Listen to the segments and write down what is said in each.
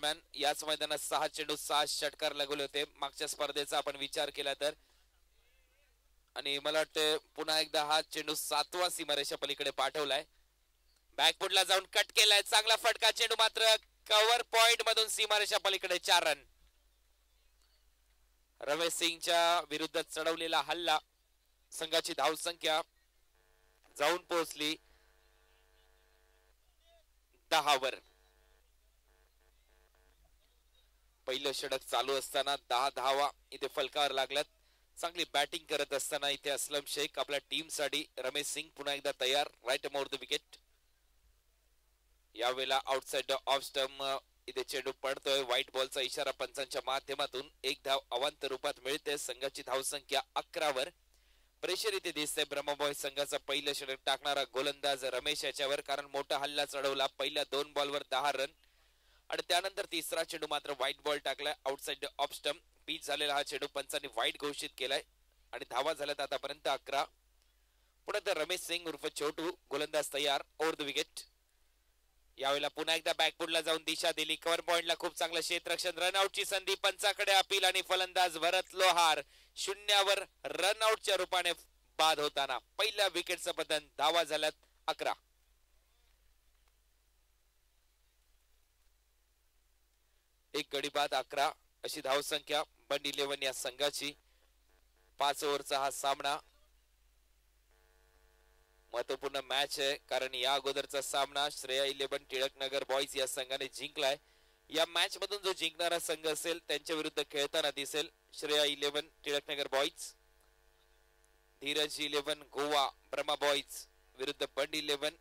दरम्यान याच मैदानात 6 चेंडू 6 षटकार लागले होते मागच्या स्पर्धेचा आपण विचार केला तर. आणि मला वाटतं पुन्हा एकदा हा चेंडू 7वा सीमारेषा पलीकडे पाठवलाय. बॅकफुटला जाऊन कट केलाय, चांगला फटका चेंडू मात्र कव्हर पॉइंट मधून सीमारेषा पलीकडे 4 रन. रमेश सिंगच्या विरुद्ध चढवलेला हल्ला संघाची धावसंख्या जाऊन पोहोचली 10 वर. पहिलं षटक चालू असताना 10 धावा इथे फलकावर लागल्यात. चांगली बॅटिंग करत असताना इथे असलम शेख आपल्या टीम साठी. रमेश सिंग पुन्हा एकदा तयार, राईट मोर द विकेट. यावेळेला आउटसाइड ऑफ स्टंप इथे चेंडू पडतोय. व्हाईट बॉलचा इशारा पंचांच्या माध्यमातून. एक धाव अवांतर रूपात मिळते. संघाची धावसंख्या 11 वर. प्रेशर इथे दिसतंय ब्रह्मबॉय संघाचा. पहिलं षटक टाकणारा गोलंदाज रमेश याच्यावर, कारण मोठा हल्ला चढवला. पहिल्या 2 बॉलवर 10 रन आणि त्यानंतर तिसरा चेंडू मात्र व्हाईट बॉल टाकलाय आउटसाइड ऑफ स्टंप. पिच झालेला हा चेंडू पंचांनी वाईट घोषित केलाय आणि धावा झाल्यात आतापर्यंत 11. पुढे तर रमेश सिंग उर्फ छोटू गोलंदाज तयार, ओव्हर द विकेट. यावेळेला पुन्हा एकदा बॅकफुटला जाऊन दिशा दिली. कव्हर पॉइंटला खूप चांगलं क्षेत्ररक्षण. रनआउटची संधी पंचाकडे अपील आणि फलंदाज भरत लोहार 0 वर रनआउटच्या रूपाने बाद होताना पहिल्या विकेटचं पतन. धावा झाल्यात 11. एक गडी बाद 11 अशी धावसंख्या बंड 11 या संघाची. 5 ओव्हरचा हा सामना महत्वपूर्ण मॅच आहे, कारण या अगोदरचा सामना श्रेया 11 टिळकनगर बॉयज या संघाने जिंकलाय. या मॅच मधून जो जिंकणारा संघ असेल त्यांच्या विरुद्ध खेळताना दिसेल श्रेया 11 टिळकनगर बॉयज. धीरज 11 गोवा ब्रह्मा बॉयज विरुद्ध बंड 11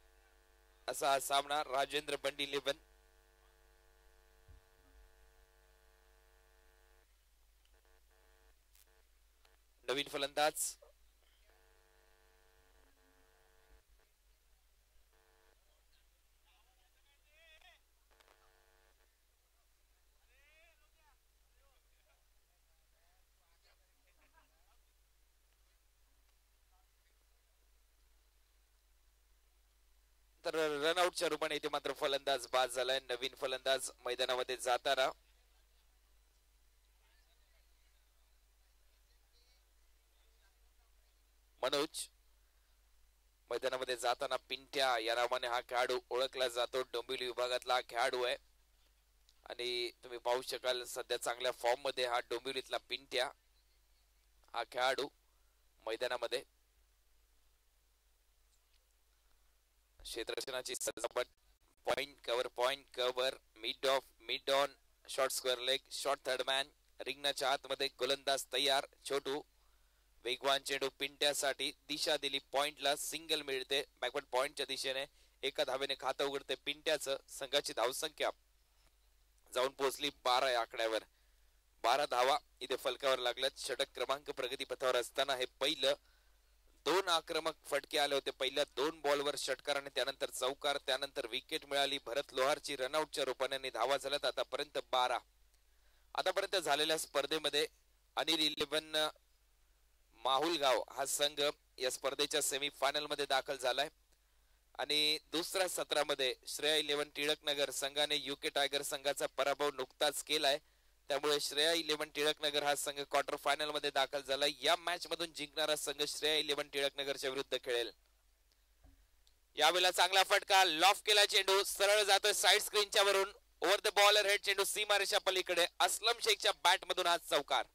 असा हा सामना. राजेंद्र बंड 11. नवीन फलंदाज तर रनआउटच्या रूपाने इथे मात्र फलंदाज बाद झालाय. नवीन फलंदाज मैदानामध्ये जाताना मनोज. मैदानामध्ये जाताना पिंट्या या नावाने हा खेळाडू ओळखला जातो. डोंबिवली विभागातला हा खेळाडू आहे आणि तुम्ही पाहू शकाल सध्या चांगल्या फॉर्म मध्ये हा डोंबिवलीतला पिंट्या हा खेळाडू मैदानामध्ये. क्षेत्ररक्षणाची सजावट, point cover, mid on, short square leg, short third man, रिंगणाच्या आतमध्ये गोलंदाज तयार छोटू. वेगवान चेंडू पिंट्यासाठी. दिशा दिली पॉइंटला, सिंगल मिळते बॅकवर्ड पॉइंटच्या दिशेने. एका धावेने खातं उघडते पिंट्याचं. संघाची धावसंख्या जाऊन पोहोचली 12 या आकड्यावर. 12 धावा इथे फलकावर लागल्यात. षटक क्रमांक प्रगतीपथावर असताना हे पहिलं 2 आक्रमक फटके आले होते. पहिल्या 2 बॉलवर षटकार आणि त्यानंतर चौकार. त्यानंतर विकेट मिळाली भरत लोहारची रनआउटच्या रूपाने. धावा झाल्यात आतापर्यंत 12. आतापर्यंत झालेल्या स्पर्धेमध्ये अनिल 11 माहुलगाव हा संघ या स्पर्धेच्या सेमीफायनल मध्ये दाखल झालाय आणि दुसऱ्या सत्रामध्ये श्रेया 11 टिळकनगर संघाने युके टायगर संघाचा पराभव नुकताच केलाय. त्यामुळे श्रेया 11 टिळकनगर हा संघ क्वार्टर फायनल मध्ये दाखल झालाय. या मॅच मधून जिंकणारा संघ श्रेया 11 टिळकनगरच्या विरुद्ध खेळेल. यावेळेला चांगला फटका, लॉफ केला चेंडू, सरळ जातोय साइड स्क्रीनच्या वरून. ओव्हर द बॉलर हेड चेंडू सीमारेषा पलीकडे. असलम शेखच्या बॅट मधून आज चौकार.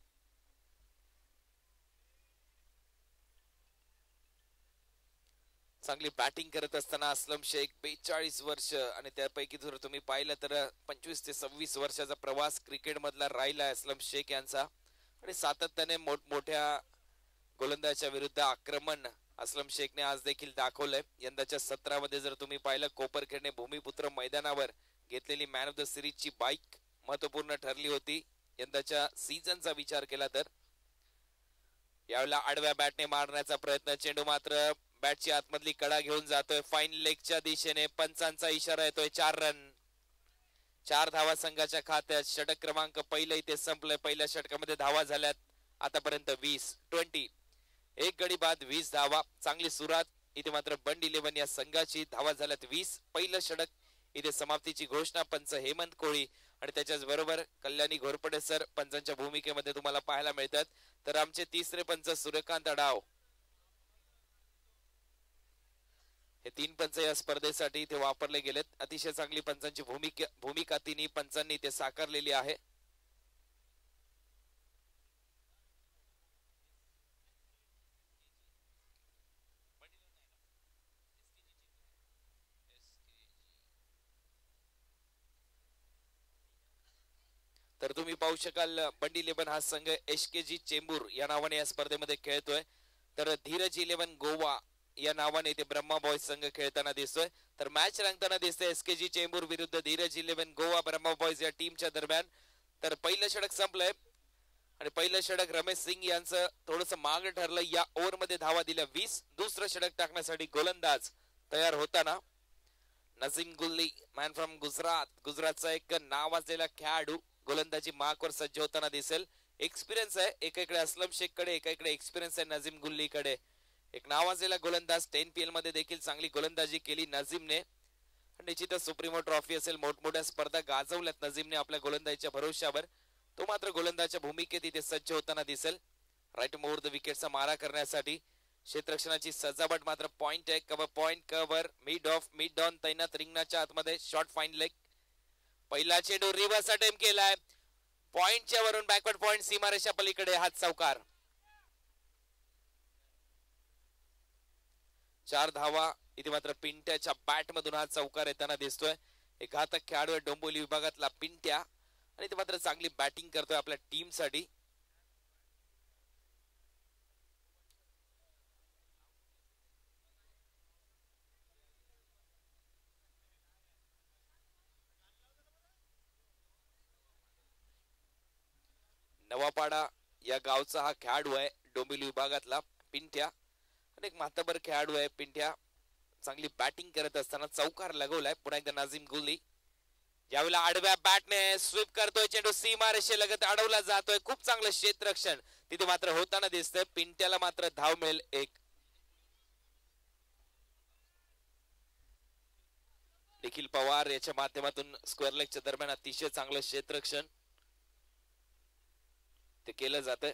चांगली बॅटिंग करत असताना असलम शेख 42 वर्ष आणि त्यापैकी जर तुम्ही पाहिलं तर 25 ते 26 वर्षाचा प्रवास क्रिकेट मधला राहिला असलम शेख यांचा आणि सातत्याने मोठमोठ्या गोलंदाजाच्या विरुद्ध आक्रमण असलम शेखने आज देखील दाखवलंय. यंदाच्या सत्रामध्ये जर तुम्ही पाहिलं कोपरखेडने भूमिपुत्र मैदानावर घेतलेली मॅन ऑफ द सिरीज ची बाईक महत्वपूर्ण ठरली होती यंदाच्या सीझनचा विचार केला तर. यावेळेला आडव्या बॅटने मारण्याचा प्रयत्न, चेंडू मात्र बॅटची आतमधली कडा घेऊन जातोय फाईन लेगच्या दिशेने. पंचांचा इशारा येतोय. 4 रन, 4 धावा संघाच्या खात्यात. षटक क्रमांक पहिलं इथे संपलंय. पहिल्या षटकामध्ये धावा झाल्यात आतापर्यंत 20. एक गडी बाद 20 धावा. चांगली सुरुवात इथे मात्र बंड 11 या संघाची. धावा झाल्यात 20. पहिलं षटक इथे समाप्तीची घोषणा पंच हेमंत कोळी आणि त्याच्याच बरोबर कल्याणी घोरपडे सर पंचांच्या भूमिकेमध्ये तुम्हाला पाहायला मिळतात. तर आमचे तिसरे पंच सूर्यकांत अडाव हे 3 पंच या स्पर्धेसाठी इथे वापरले गेलेत. अतिशय चांगली पंचांची भूमिका तिन्ही पंचांनी इथे साकारलेली आहे. तर तुम्ही पाहू शकाल बंडी 11 हा संघ एसकेजी चेंबूर या नावाने या स्पर्धेमध्ये खेळतोय. तर धीरज 11 गोवा या नावाने इथे ब्रह्मा बॉयज संघ खेळताना दिसतोय. तर मॅच रंगताना दिसते एसकेजी चेंबूर विरुद्ध धीरज 11 गोवा ब्रह्मा बॉयज या टीमच्या दरम्यान. तर पहिलं षटक संपलंय आणि पहिलं षटक रमेश सिंग यांचं थोडस मागे ठरलं. या ओव्हर मध्ये धावा दिल्या 20. दुसरं षटक टाकण्यासाठी गोलंदाज तयार होताना नजीम गुल्ली मॅन फ्रॉम गुजरातचा एक नावाजलेला खेळाडू गोलंदाजी मार्कवर सज्ज होताना दिसेल. एक्सपिरियन्स आहे एकीकडे असलम शेख कडे, एकीकडे एक्सपिरियन्स आहे नजीम गुल्ली कडे. एक नावाजलेला गोलंदाज 10PL मध्ये देखील चांगली गोलंदाजी केली नजीमने. निश्चितच सुप्रीमो ट्रॉफी असेल मोठमोठ्या स्पर्धा गाजवल्यात नजीमने आपल्या गोलंदाजीच्या भरोश्यावर. तो मात्र गोलंदाजच्या भूमिकेत इथे सज्ज होताना दिसेल. राईट ओव्हर द विकेटचा मारा करण्यासाठी क्षेत्ररक्षणाची सजावट मात्र पॉइंट आहे. Point cover mid of mid on तैनात रिंगणाच्या आतमध्ये शॉर्ट फाईन लेग. पहिला चेंडू रिव्हर्स अटेम्प्ट केलाय पॉइंटच्या वरून बॅकवर्ड पॉइंट सीमारेषा पलीकडे हात चौकार. 4 धावा इथे मात्र पिंट्याच्या बॅट मधून हा चौकार येताना दिसतोय. एक घातक खेळाडू आहे डोंबिवली विभागातला पिंट्या आणि ते मात्र चांगली बॅटिंग करतोय आपल्या टीम साठी. नवापाडा या गावचा हा खेळाडू आहे डोंबिवली विभागातला पिंट्या. अनेक मातबर खेळाडू आहे पिंट्या. चांगली बॅटिंग करत असताना चौकार लगवलाय. पुन्हा एकदा नाझीम गुल्ली यावेळेला आडव्या बॅटने स्वीप करतोय. चेंडू सीमारेषेलगत अडवला जातोय. खूप चांगलं क्षेत्ररक्षण तिथे मात्र होताना दिसतंय. पिंट्याला मात्र धाव मिळेल एक. निखिल पवार याच्या माध्यमातून स्क्वेअर लेगच्या दरम्यान अतिशय चांगलं क्षेत्ररक्षण ते केलं जातंय.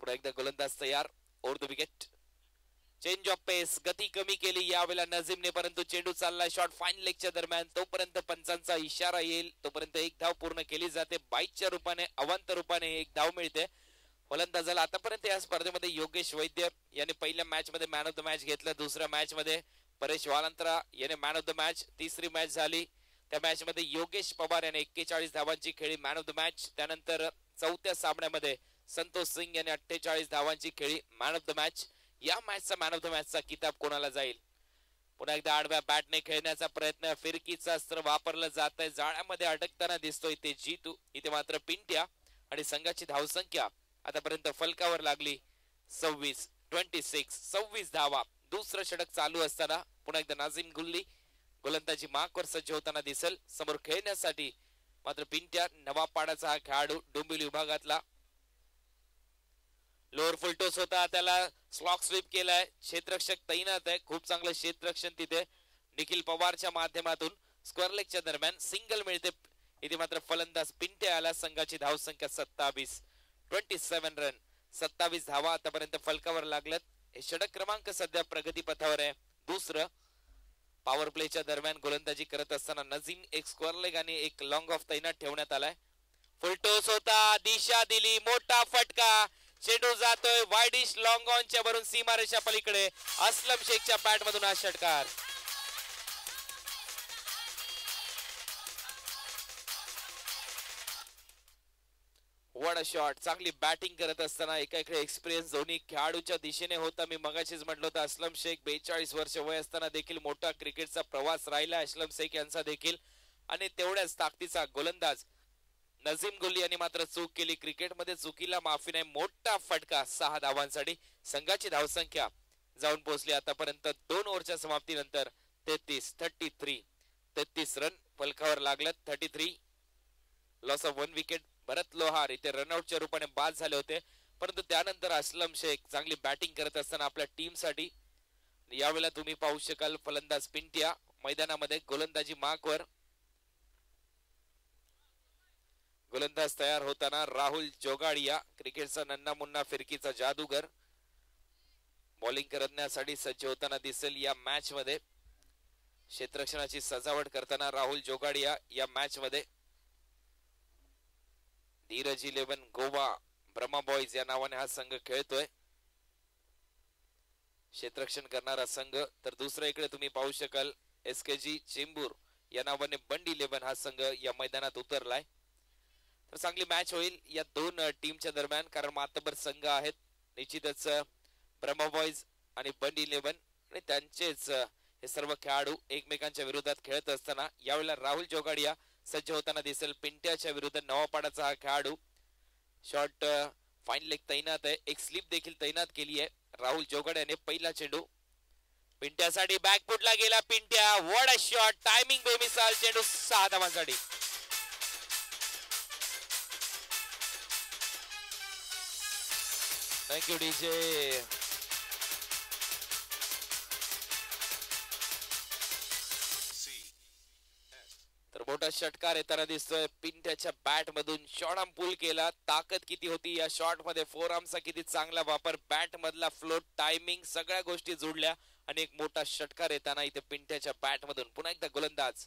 पुन्हा एकदा गोलंदाज तयार. Over the wicket. Change of pace गती कमी केली यावेळेला नजीमने, परंतु चेंडू चाललाय शॉर्ट फाईन लेगच्या दरम्यान. तोपर्यंत पंचांचा इशारा येईल तोपर्यंत एक धाव पूर्ण केली जाते. बाईटच्या रूपाने अवांत रूपाने एक धाव मिळते फलंदाजाला. आतापर्यंत या स्पर्धेमध्ये योगेश वैद्य यांनी पहिल्या मॅच मध्ये मॅन ऑफ द मॅच घेतलं. दुसऱ्या मॅच मध्ये परेश वालंत्रा याने मॅन ऑफ द मॅच. तिसरी मॅच झाली त्या मॅच मध्ये योगेश पवार याने 41 धावांची खेळी मॅन ऑफ द मॅच. त्यानंतर चौथ्या सामन्यामध्ये संतोष सिंग याने 48 धावांची खेळी मॅन ऑफ द मॅच. या मॅचचा मॅन ऑफ द मॅचचा किताब कोणाला जाईल? पुन्हा एकदा आडव्या बॅटने खेळण्याचा प्रयत्न. फिरकीचं अस्त्र वापरलं जात आहे. जाळ्यामध्ये अडकताना दिसतोय इथे जीतू. इथे मात्र पिंट्या आणि संघाची धावसंख्या आतापर्यंत फलकावर लागली 26 धावा. दुसरं षटक चालू असताना पुन्हा एकदा नाझीम गुल्ली गोलंदाजी मार्कवर सज्ज होताना दिसेल. समोर खेळण्यासाठी मात्र पिंट्या नवापाडाचा हा खेळाडू डोंबिवली विभागातला. लोअर फुल टॉस होता त्याला स्लॉक स्वीप केलाय. क्षेत्ररक्षक तैनात आहे. खूप चांगलं क्षेत्ररक्षण तिथे निखिल पवारच्या माध्यमातून. स्क्वेअर लेगच्या दरम्यान सिंगल मिळते. इथे मात्र फलंदाज पिंट्या आला. संघाची धावसंख्या 27 रन. 27 धावा आतापर्यंत फलकावर लागल्यात. हे षटक क्रमांक सध्या प्रगतीपथावर आहे. दुसरं पॉवर प्लेच्या दरम्यान गोलंदाजी करत असताना नजीम एक स्क्वेअर लेग आणि एक लॉंग ऑफ तैनात ठेवण्यात आलाय. फुल टॉस होता. दिशा दिली. मोठा फटका. चेंडू जातोय वाईडिश लॉंग ऑनच्या वरून सीमारेषा पलीकडे. असलम शेखच्या बॅट मधून हा षटकार. What a shot. चांगली बॅटिंग करत असताना एकाकडे एक्सपिरियन्स दोन्ही खेळाडूच्या दिशेने होता. मी मगाशीच म्हटलं होतं असलम शेख 42 वर्ष वय असताना देखील मोठा क्रिकेटचा प्रवास राहिला असलम शेख यांचा देखील. आणि तेवढ्याच ताकदीचा गोलंदाज नजीम गुल्ली यांनी मात्र चूक केली. क्रिकेटमध्ये चुकीला माफी नाही. मोठा फटका 6 धावांसाठी. संघाची धावसंख्या जाऊन पोहोचली आतापर्यंत 2 ओव्हरच्या समाप्तीनंतर 33 रन फलकावर लागल्यात. 33 लॉस ऑफ 1 विकेट. भरत लोहार इथे रनआउटच्या रूपाने बाद झाले होते, परंतु त्यानंतर असलम शेख चांगली बॅटिंग करत असताना आपल्या टीम साठी यावेळेला तुम्ही पाहू शकाल फलंदाज पिंट्या मैदानामध्ये गोलंदाजी मार्कवर. गोलंदाज तयार होताना राहुल जोगाडिया क्रिकेटचा नन्ना मुन्ना फिरकीचा जादूगर बॉलिंग करण्यासाठी सज्ज होताना दिसेल या मॅच मध्ये. क्षेत्ररक्षणाची सजावट करताना राहुल जोगाडिया या मॅच मध्ये. धीरज 11 गोवा ब्रह्मा बॉयज या नावाने हा संघ खेळतोय. क्षेत्ररक्षण करणारा संघ. तर दुसऱ्या इकडे तुम्ही पाहू शकाल SKG चेंबूर या नावाने बंडी 11 हा संघ या मैदानात उतरलाय. तर चांगली मॅच होईल या दोन टीमच्या दरम्यान, कारण मातबर संघ आहेत निश्चितच ब्रह्मा बॉयज आणि बंडी 11 आणि त्यांचेच हे सर्व खेळाडू एकमेकांच्या विरोधात खेळत असताना यावेळेला राहुल जोगाडिया सज्ज होताना दिसेल पिंट्याच्या विरुद्ध. नवापाडाचा हा खेळाडू. शॉट फाईन लेग तैनात आहे. एक स्लिप देखील तैनात केली आहे राहुल जोगाडियाने. पहिला चेंडू पिंट्यासाठी बॅकफुटला गेला. Pintya what a shot. Timing बेमिसाल चेंडू 6 धावांसाठी. Thank you DJ. तर मोठा षटकार येताना दिसतोय पिंट्याच्या बॅट मधून. शॉट आर्म पुल केला. ताकद किती होती या शॉट मध्ये. फोर आर्मचा किती चांगला वापर. बॅट मधला फ्लोट, टायमिंग सगळ्या गोष्टी जोडल्या आणि एक मोठा षटकार येताना इथे पिंट्याच्या बॅट मधून. पुन्हा एकदा गोलंदाज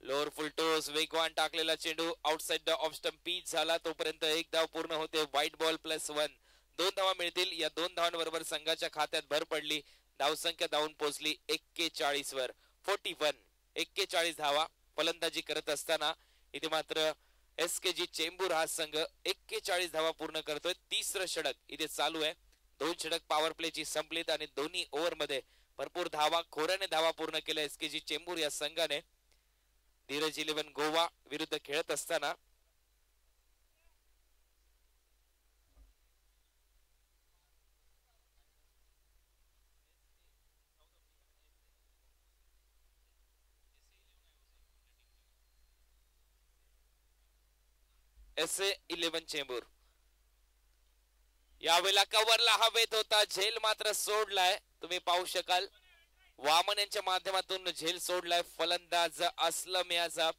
लोअर फुल टोस वेगवान टाकलेला चेंडू outside the off stump pitch झाला. तोपर्यंत एक धाव पूर्ण होते. White ball +1. 2 धावा मिळतील. या 2 धावांबरोबर संघाच्या खात्यात भर पडली. धावसंख्या धावून पोहोचली 41 वर. 41 41 धावा फलंदाजी करत असताना इथे मात्र SKG चेंबूर हा संघ 41 धावा पूर्ण करतोय. तिसरं षटक इथे चालू आहे. 2 षटक पॉवर प्लेची संपलीत आणि दोन्ही ओव्हर मध्ये भरपूर धावा खोऱ्याने धावा पूर्ण केल्या SKG चेंबूर या संघाने. धीरज 11 गोवा विरुद्ध खेळत असताना SA 11 चेंबूर. यावेळेला कव्हरला हवेत होता. झेल मात्र सोडलाय. तुम्ही पाहू शकाल वामन यांच्या माध्यमातून झेल सोडलाय फलंदाज असलम याचा.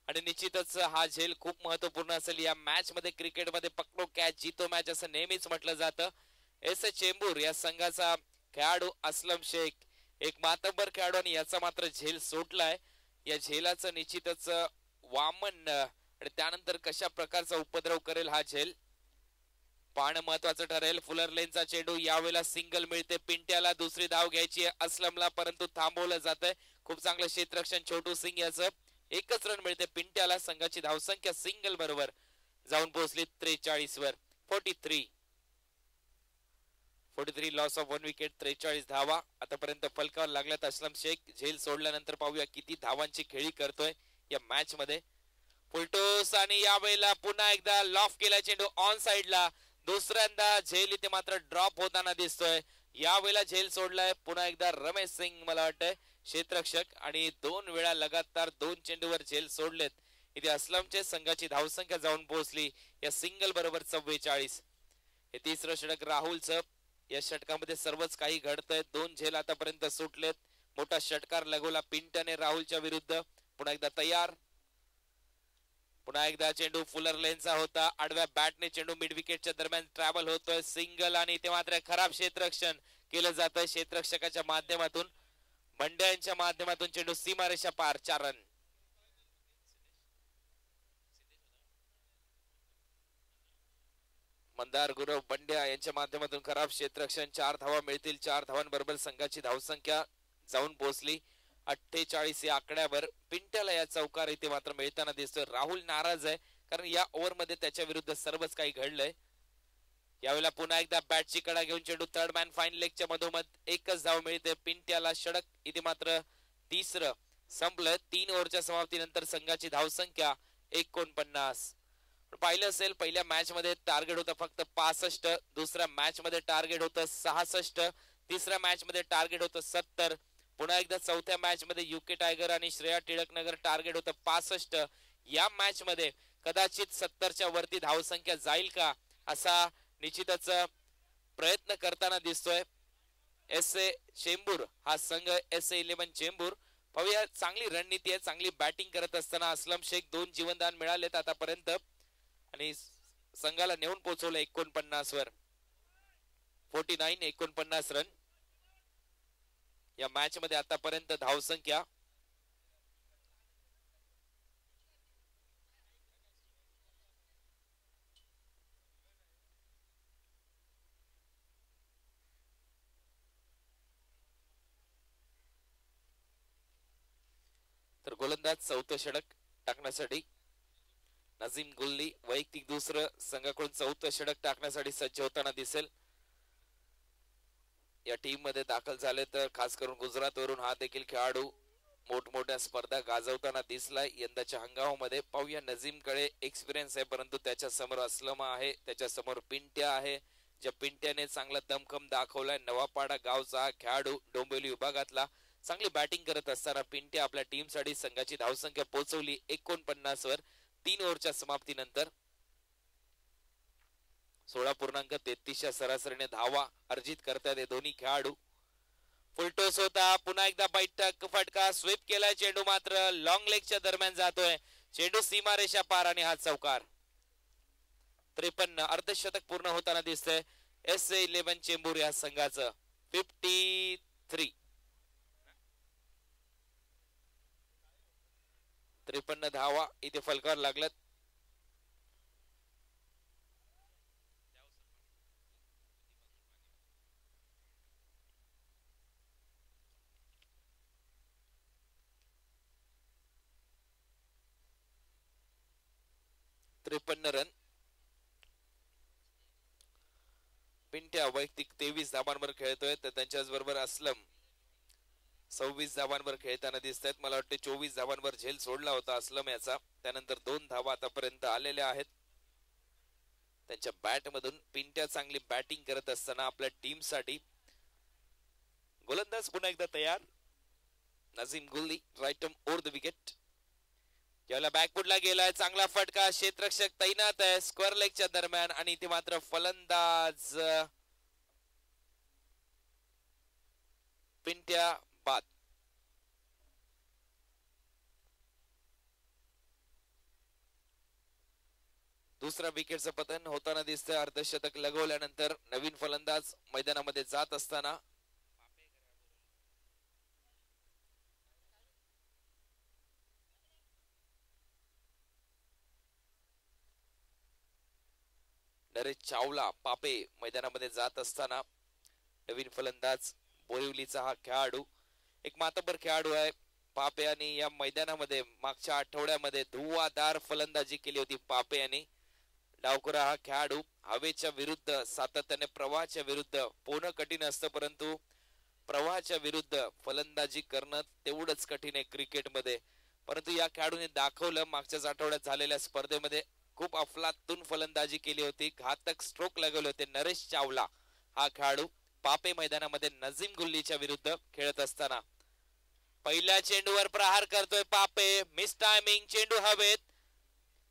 आणि निश्चितच हा झेल खूप महत्वपूर्ण असेल या मॅच मध्ये. क्रिकेटमध्ये पकडो कॅच जीतो मॅच असं नेहमीच म्हटलं जातं. SA चेंबूर या संघाचा खेळाडू असलम शेख एक मातब्बर खेळाडू आणि याचा मात्र झेल सोडलाय. या झेलाचं निश्चितच वामन आणि त्यानंतर कशा प्रकारचा उपद्रव करेल हा झेल पाहणं महत्वाचं ठरेल. फुलर लेनचा चेंडू. यावेळेला सिंगल मिळते पिंट्याला. दुसरी धाव घ्यायची आहे असलमला परंतु थांबवलं जातंय. खूप चांगलं क्षेत्ररक्षण छोटू सिंग याचं. एकच रन मिळते पिंट्याला. संघाची धावसंख्या सिंगल बरोबर जाऊन पोहोचली 43 वर. 43 लॉस ऑफ 1 विकेट. 43 धावा आतापर्यंत फलकावर लागल्यात असलम शेख. झेल सोडल्यानंतर पाहूया किती धावांची खेळी करतोय या मॅच मध्ये. फुलटोस आणि यावेळेला पुन्हा एकदा लॉफ केला चेंडू ऑन साइडला. दुसऱ्यांदा झेल इथे मात्र ड्रॉप होताना दिसतोय. यावेळेला झेल सोडलाय पुन्हा एकदा रमेश सिंग मला वाटतंय क्षेत्ररक्षक. आणि 2 वेळा लगातार 2 चेंडूवर झेल सोडलेत. इथे असलमचे संघाची धावसंख्या जाऊन पोहोचली या सिंगल बरोबर 44. हे तिसरं षटक राहुलचं. या षटकामध्ये सर्वच काही घडतंय. 2 झेल आतापर्यंत सुटलेत. मोठा षटकार लगवला पिंट्याने राहुलच्या विरुद्ध. पुन्हा एकदा तयार. पुन्हा एकदा चेंडू फुलर लेनचा होता. आडव्या बॅटने चेंडू मिड विकेटच्या दरम्यान ट्रॅव्हल होतोय. सिंगल आणि इथे मात्र खराब क्षेत्ररक्षण केलं जातंय क्षेत्ररक्षकाच्या माध्यमातून. बंड्या यांच्या माध्यमातून चेंडू सीमारेषा पार. 4 रन. मंदार गुरव बंड्या यांच्या माध्यमातून खराब क्षेत्ररक्षण. 4 धावा मिळतील. 4 धावांबरोबर संघाची धावसंख्या जाऊन पोहोचली 48 या आकड्यावर. पिंट्याला या चौकार इथे मात्र मिळताना दिसतोय. राहुल नाराज आहे कारण या ओव्हर मध्ये त्याच्या विरुद्ध सर्वच काही घडलंय. यावेळेला पुन्हा एकदा बॅटची कडा घेऊन चेंडू थर्ड मॅन फाईन लेगच्या मधोमध. एकच धाव मिळते पिंट्याला. षटक इथे मात्र तिसरं संपलं. 3 ओव्हरच्या समाप्तीनंतर संघाची धावसंख्या 49. पाहिलं असेल पहिल्या मॅच मध्ये टार्गेट होतं फक्त 65. दुसऱ्या मॅच मध्ये टार्गेट होतं 66. तिसऱ्या मॅच मध्ये टार्गेट होतं 70. पुन्हा एकदा चौथ्या मॅच मध्ये UK टायगर आणि श्रेया टिळकनगर टार्गेट होतं 65. या मॅच मध्ये कदाचित 70च्या वरती धावसंख्या जाईल का असा निश्चितच प्रयत्न करताना दिसतोय एस ए चेंबूर हा संघ एस ए 11 चेंबूर. पाहूया चांगली रणनीती आहे, चांगली बॅटिंग करत असताना असलम शेख 2 जीवनदान मिळालेत आतापर्यंत आणि संघाला नेऊन पोहोचवलं 49 वर. 49 रन या मॅच मध्ये आतापर्यंत धावसंख्या. तर गोलंदाज चौथं षटक टाकण्यासाठी नजीम गुल्ली वैयक्तिक दुसरं संघाकडून चौथं षटक टाकण्यासाठी सज्ज होताना दिसेल. या टीम मध्ये दाखल झाले तर खास करून गुजरात वरून हा देखील खेळाडू मोठमोठ्या स्पर्धा गाजवताना दिसलाय यंदाच्या हंगामामध्ये. पाहूया नजीम कडे एक्सपिरियन्स आहे परंतु त्याच्या समोर असलम आहे, त्याच्या समोर पिंट्या आहे. ज्या पिंट्याने चांगला दमखम दाखवलाय. नवापाडा गावचा खेळाडू डोंबिवली विभागातला चांगली बॅटिंग करत असताना पिंट्या आपल्या टीम साठी संघाची धावसंख्या पोहोचवली 49 वर 3 ओव्हरच्या समाप्तीनंतर. 16.33 सरासरीने धावा अर्जित करतात हे दोन्ही खेळाडू. फुलटोस होता, पुन्हा एकदा बैठक फटका स्वीप केलाय. चेंडू मात्र लॉंग लेगच्या दरम्यान जातोय. चेंडू सीमारेषा पार आणि हा चौकार. 53 अर्धशतक पूर्ण होताना दिसतंय एस ए 11 चेंबूर या संघाचं. 53 53 धावा इथे फलकावर लागल्यात. रन. पिंट्या वैयक्तिक 23 धावांवर खेळतोय तर त्यांच्याच बरोबर असलम 26 धावांवर खेळताना दिसत आहेत. मला वाटते 24 धावांवर झेल सोडला होता असलम याचा. त्यानंतर 2 धावा आतापर्यंत आलेल्या आहेत त्यांच्या बॅट मधून. पिंट्या चांगली बॅटिंग करत असताना आपल्या टीम साठी गोलंदाज पुन्हा एकदा तयार. नजीम गुल्ली राईट ओव्हर द विकेट. याला बॅकफुटला गेलाय. चांगला फटका. क्षेत्ररक्षक तैनात आहे स्क्वेअर लेगच्या दरम्यान आणि ते मात्र फलंदाज पिंट्या बाद. दुसरा विकेटचं पतन होताना दिसतंय अर्धशतक लगवल्यानंतर. नवीन फलंदाज मैदानामध्ये जात असताना नरेश चावला पापे मैदानामध्ये जात असताना नवीन फलंदाज बोरिवलीचा हा खेळाडू एक मातबर खेळाडू आहे. पापे यांनी या मैदानामध्ये मागच्या आठवड्यामध्ये धुवाधार फलंदाजी केली होती. पापे यांनी डावखुरा हा खेळाडू हवेच्या विरुद्ध सातत्याने प्रवाहाच्या विरुद्ध पोहणं कठीण असतं परंतु प्रवाहाच्या विरुद्ध फलंदाजी करणं तेवढंच कठीण आहे क्रिकेटमध्ये. परंतु या खेळाडूने दाखवलं मागच्याच आठवड्यात झालेल्या स्पर्धेमध्ये खूप अफलातून फलंदाजी केली होती. घातक स्ट्रोक लगवले होते. नरेश चावला हा खेळाडू पापे मैदानामध्ये नजीम गुल्लीच्या विरुद्ध खेळत असताना पहिल्या चेंडूवर प्रहार करतोय पापे. Miss timing. चेंडू हवेत.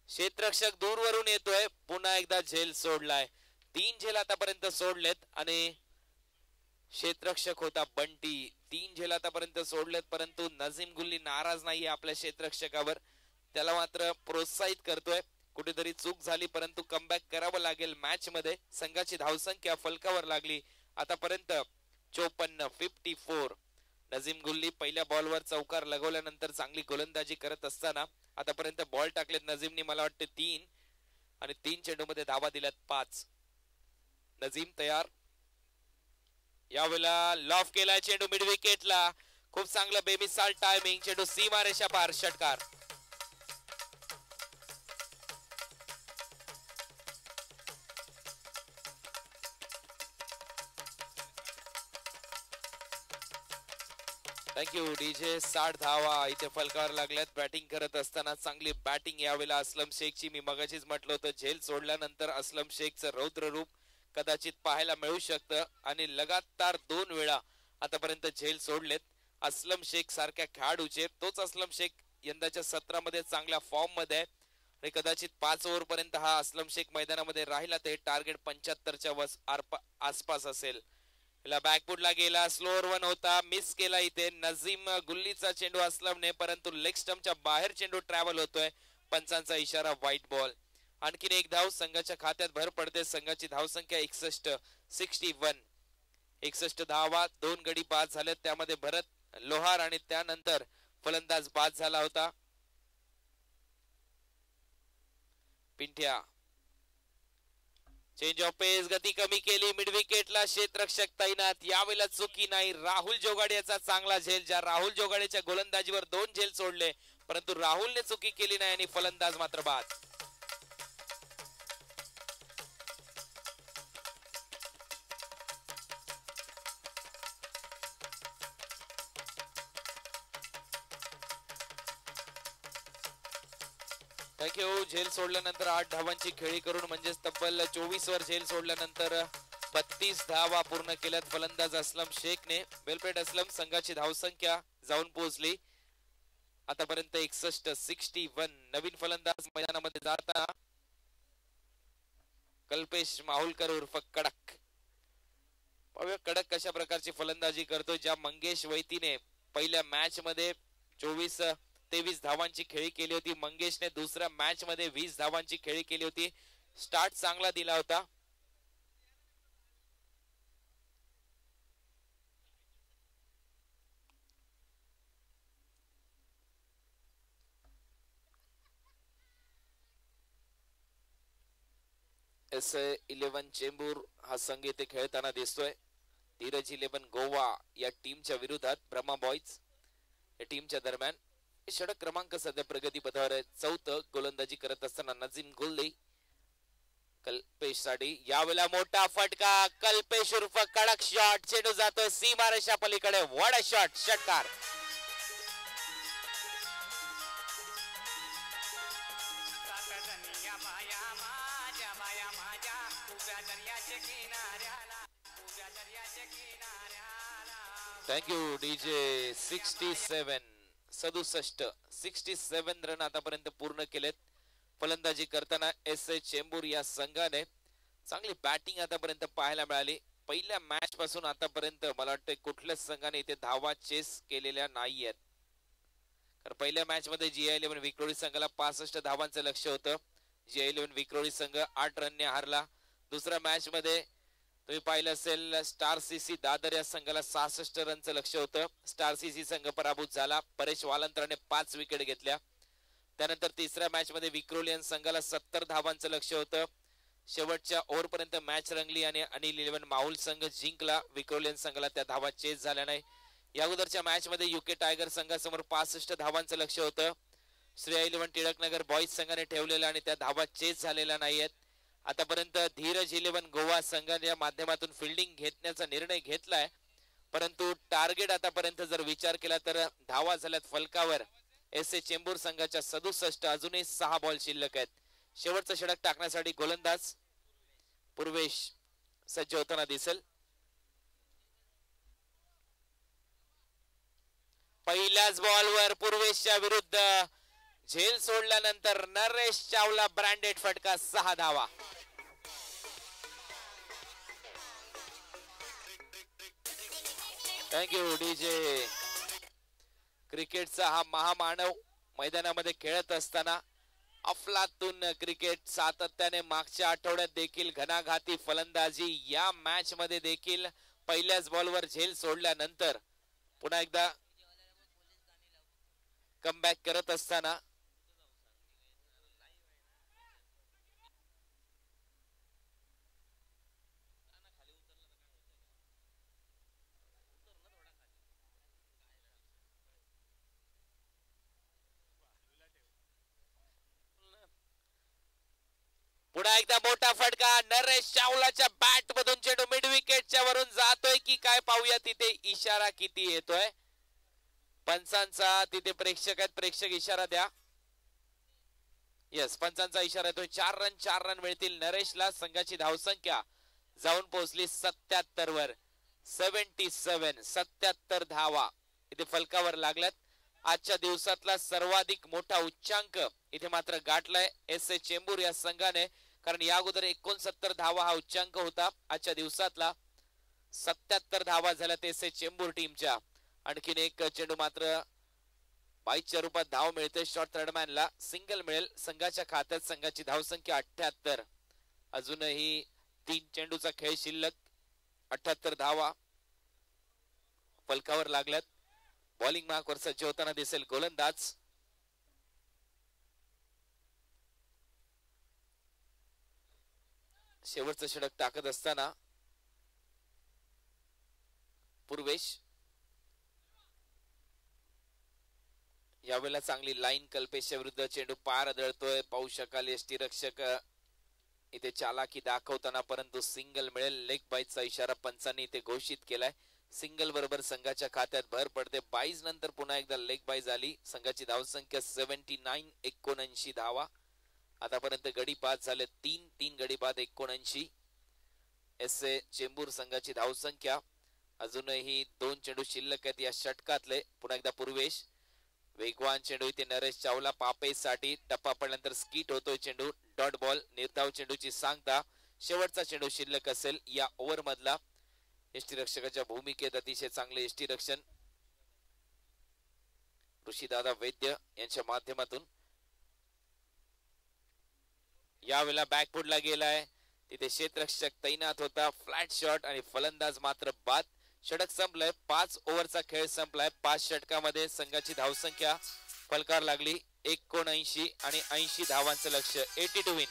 क्षेत्ररक्षक दूरवरून येतोय. पुन्हा एकदा झेल सोडलाय. 3 झेल आतापर्यंत सोडलेत आणि क्षेत्ररक्षक होता बंटी. 3 झेल आतापर्यंत सोडलेत परंतु नजीम गुल्ली नाराज नाहीये आपल्या क्षेत्ररक्षकावर. त्याला मात्र प्रोत्साहित करतोय. कुठेतरी चूक झाली परंतु कमबॅक करावं लागेल मॅच मध्ये. संघाची धावसंख्या फलकावर लागली आतापर्यंत 54. नजीम गुल्ली पहिल्या बॉलवर चौकार लगवल्यानंतर चांगली गोलंदाजी करत असताना आतापर्यंत बॉल टाकलेत नजीमनी मला वाटते 3 आणि 3 चेंडूमध्ये धावा दिल्यात 5. नजीम तयार. यावेळेला लॉफ केलाय चेंडू मिड विकेटला. खूप चांगलं बेमिसाल टायमिंग. चेंडू सीमारेषा पार. षटकार. Thank you DJ. 60 धावा इथे फलकावर लागल्यात. बॅटिंग करत असताना चांगली बॅटिंग यावेळेला असलम शेखची. मी मगाशीच म्हटलं होतं झेल सोडल्यानंतर असलम शेखचं रौद्र रूप कदाचित पाहायला मिळू शकतं आणि लगातार 2 वेळा आतापर्यंत झेल सोडलेत असलम शेख सारख्या खेळाडूचे. तोच असलम शेख यंदाच्या 17 मध्ये चांगल्या फॉर्म मध्ये आहे आणि कदाचित 5 ओव्हर पर्यंत हा असलम शेख मैदानामध्ये राहिला तर टार्गेट 75च्या आसपास असेल. बॅकफुटला गेला, स्लोअर वन होता, मिस केला इथे नजीम गुल्लीचा चेंडू असलमने, परंतु लेग स्टंपच्या बाहेर चेंडू ट्रॅव्हल होतोय. पंचांचा इशारा व्हाईट बॉल. आणखीन एक धाव संघाच्या खात्यात भर पडते. संघाची धावसंख्या 61. 61 धावा, 2 गडी बाद झाले, त्यामध्ये भरत लोहार आणि त्यानंतर फलंदाज बाद झाला होता. पिंट्या चेंज ऑफ पेस, गती कमी केली, मिड विकेटला क्षेत्ररक्षक तैनात. यावेळेला चुकी नाही. राहुल जोगाड्याचा चांगला झेल, ज्या राहुल जोगाड्याच्या गोलंदाजीवर 2 झेल सोडले, परंतु राहुलने चुकी केली नाही आणि फलंदाज मात्र बाद. थँक्यू. झेल सोडल्यानंतर 8 धावांची खेळी करून म्हणजेच तब्बल 24 वर झेल सोडल्यानंतर 32 धावा पूर्ण केल्यात फलंदाज असलम शेखने. वेलप्लेट असलम. संघाची धावसंख्या जाऊन पोहोचली आतापर्यंत 61. नवीन फलंदाज मैदानामध्ये जाताना कल्पेश माहुलकर उर्फ कडक. पाहूया कडक कशा प्रकारची फलंदाजी करतो. ज्या मंगेश वैतीने पहिल्या मॅच मध्ये 23 धावांची खेळी केली होती, मंगेशने दुसऱ्या मॅच मध्ये 20 धावांची खेळी केली होती. स्टार्ट चांगला दिला होता. SA11 चेंबूर हा संघ इथे खेळताना दिसतोय. धीरज 11 गोवा या टीमच्या विरोधात ब्रह्मा बॉयज या टीमच्या दरम्यान षटक क्रमांक सध्या प्रगतीपथावर आहे. 4th गोलंदाजी करत असताना नजीम गुल्ली कल्पेश साठी. यावेळेला मोठा फटका, कल्पेश उर्फ कडक शॉट, चेंडू जातोय सीमारेषा पलीकडे. व्हाट अ शॉट, षटकार. Thank you DJ. 67 रन आतापर्यंत पूर्ण केलेत. फलंदाजी करताना SA चेंबूर या संघाने चांगली बॅटिंग आतापर्यंत पाहायला मिळाली. पहिल्या मॅच पासून आतापर्यंत मला वाटतं कुठल्याच संघाने इथे धावा चेस केलेल्या नाहीयेत. कारण पहिल्या मॅच मध्ये GI11 विक्रोळी संघाला 65 धावांचं लक्ष्य होतं. GI11 विक्रोळी संघ 8 रनने हारला. दुसऱ्या मॅच मध्ये तुम्ही पाहिलं असेल स्टार CC दादर या संघाला 66 रनचं लक्ष्य होतं. स्टार CC संघ पराभूत झाला. परेश वालंत्राने 5 विकेट घेतल्या. त्यानंतर तिसऱ्या मॅच मध्ये विक्रोलियन संघाला 70 धावांचं लक्ष्य होतं. शेवटच्या ओव्हर पर्यंत मॅच रंगली आणि अनिल 11 माहुल संघ जिंकला. विक्रोलियन संघाला त्या धावा चेस झाल्या नाही. या अगोदरच्या मॅच मध्ये UK टायगर संघासमोर 65 धावांचं लक्ष्य होतं. श्रेया 11 टिळकनगर बॉईज संघाने ठेवलेलं आणि त्या धावा चेस झालेल्या नाहीयेत. आतापर्यंत धीरज 11 गोवा संघाच्या माध्यमातून फिल्डिंग घेण्याचा निर्णय घेतलाय, परंतु टार्गेट आतापर्यंत जर विचार केला तर धावा झाल्यात फलकावर SA चेंबूर संघाच्या 67. अजूनही 6 बॉल शिल्लक आहेत. शेवटचं षटक टाकण्यासाठी गोलंदाज पूर्वेश सज्ज होताना दिसेल. पहिल्याच बॉलवर पूर्वेशच्या विरुद्ध झेल सोडल्यानंतर नरेश चावला ब्रँडेड फटका. 6 धावा. Thank you DJ. क्रिकेटचा हा महामानव मैदानामध्ये खेळत असताना अफलातून क्रिकेट सातत्याने मागच्या आठवड्यात देखील घणाघाती फलंदाजी, या मॅच मध्ये देखील पहिल्याच बॉलवर झेल सोडल्यानंतर पुन्हा एकदा कमबॅक करत असताना पुन्हा एकदा मोठा फटका. नरेश चावलाच्या बॅट मधून चेंडू मिड विकेटच्या वरून जातोय की काय पाहूया. तिथे इशारा किती येतोय पंचांचा. तिथे प्रेक्षक आहेत, प्रेक्षक इशारा द्या. यस, पंचांचा इशारा येतोय. 4 रन मिळतील नरेशला. संघाची धावसंख्या जाऊन पोहोचली 77 वर. 77 धावा इथे फलकावर लागल्यात. आजच्या दिवसातला सर्वाधिक मोठा उच्चांक इथे मात्र गाठलाय SA चेंबूर या संघाने, कारण या अगोदर 69 धावा हा उच्चांक होता आजच्या दिवसातला. 77 धावा झाल्या ते चेंबूर टीमच्या. आणखीन एक चेंडू मात्र बाईच्या रूपात धाव मिळते. शॉर्ट थर्डमॅनला सिंगल मिळेल संघाच्या खात्यात. संघाची धावसंख्या 78. अजूनही 3 चेंडूचा खेळ शिल्लक. 78 धावा फलकावर लागल्यात. बॉलिंग मार्कवर सज्ज होताना दिसेल गोलंदाज. शेवटचं षटक टाकत असताना पूर्वेश. यावेळेला चांगली लाईन कल्पेशच्या विरुद्ध चेंडू पार आदळतोय. पाहू शकाल यष्टीरक्षक इथे चालाकी दाखवताना, परंतु सिंगल मिळेल. लेग बाईचा इशारा पंचांनी इथे घोषित केलाय. सिंगल बरोबर संघाच्या खात्यात भर पडते. 22 नंतर पुन्हा एकदा लेग बाय झाली. संघाची धावसंख्या 79. 79 धावा. आतापर्यंत गडी बाद झाले 3 गडी बाद 79. एसए चेंबूर संघाची धावसंख्या. अजूनही 2 चेंडू शिल्लक आहेत या षटकातले. पुन्हा एकदा पूर्वेश. वेगवान चेंडू इथे नरेश चावला पापेसाठी. टप्पा पडल्यानंतर स्किट होतोय चेंडू. Dot ball. निर्धाव चेंडूची सांगता. शेवटचा चेंडू शिल्लक असेल या ओव्हर मधला. यष्टीरक्षकाच्या भूमिकेत अतिशय चांगले यष्टीरक्षण ऋषीदादा वैद्य यांच्या माध्यमातून. यावेळेला बॅकफुटला गेलाय. तिथे क्षेत्ररक्षक तैनात होता. फ्लॅट शॉट आणि फलंदाज मात्र बाद. षटक संपलंय. 5 ओव्हरचा खेळ संपलाय. 5 षटकामध्ये संघाची धावसंख्या फलकार लागली 79 आणि 80 धावांचं लक्ष्य. 82 विन.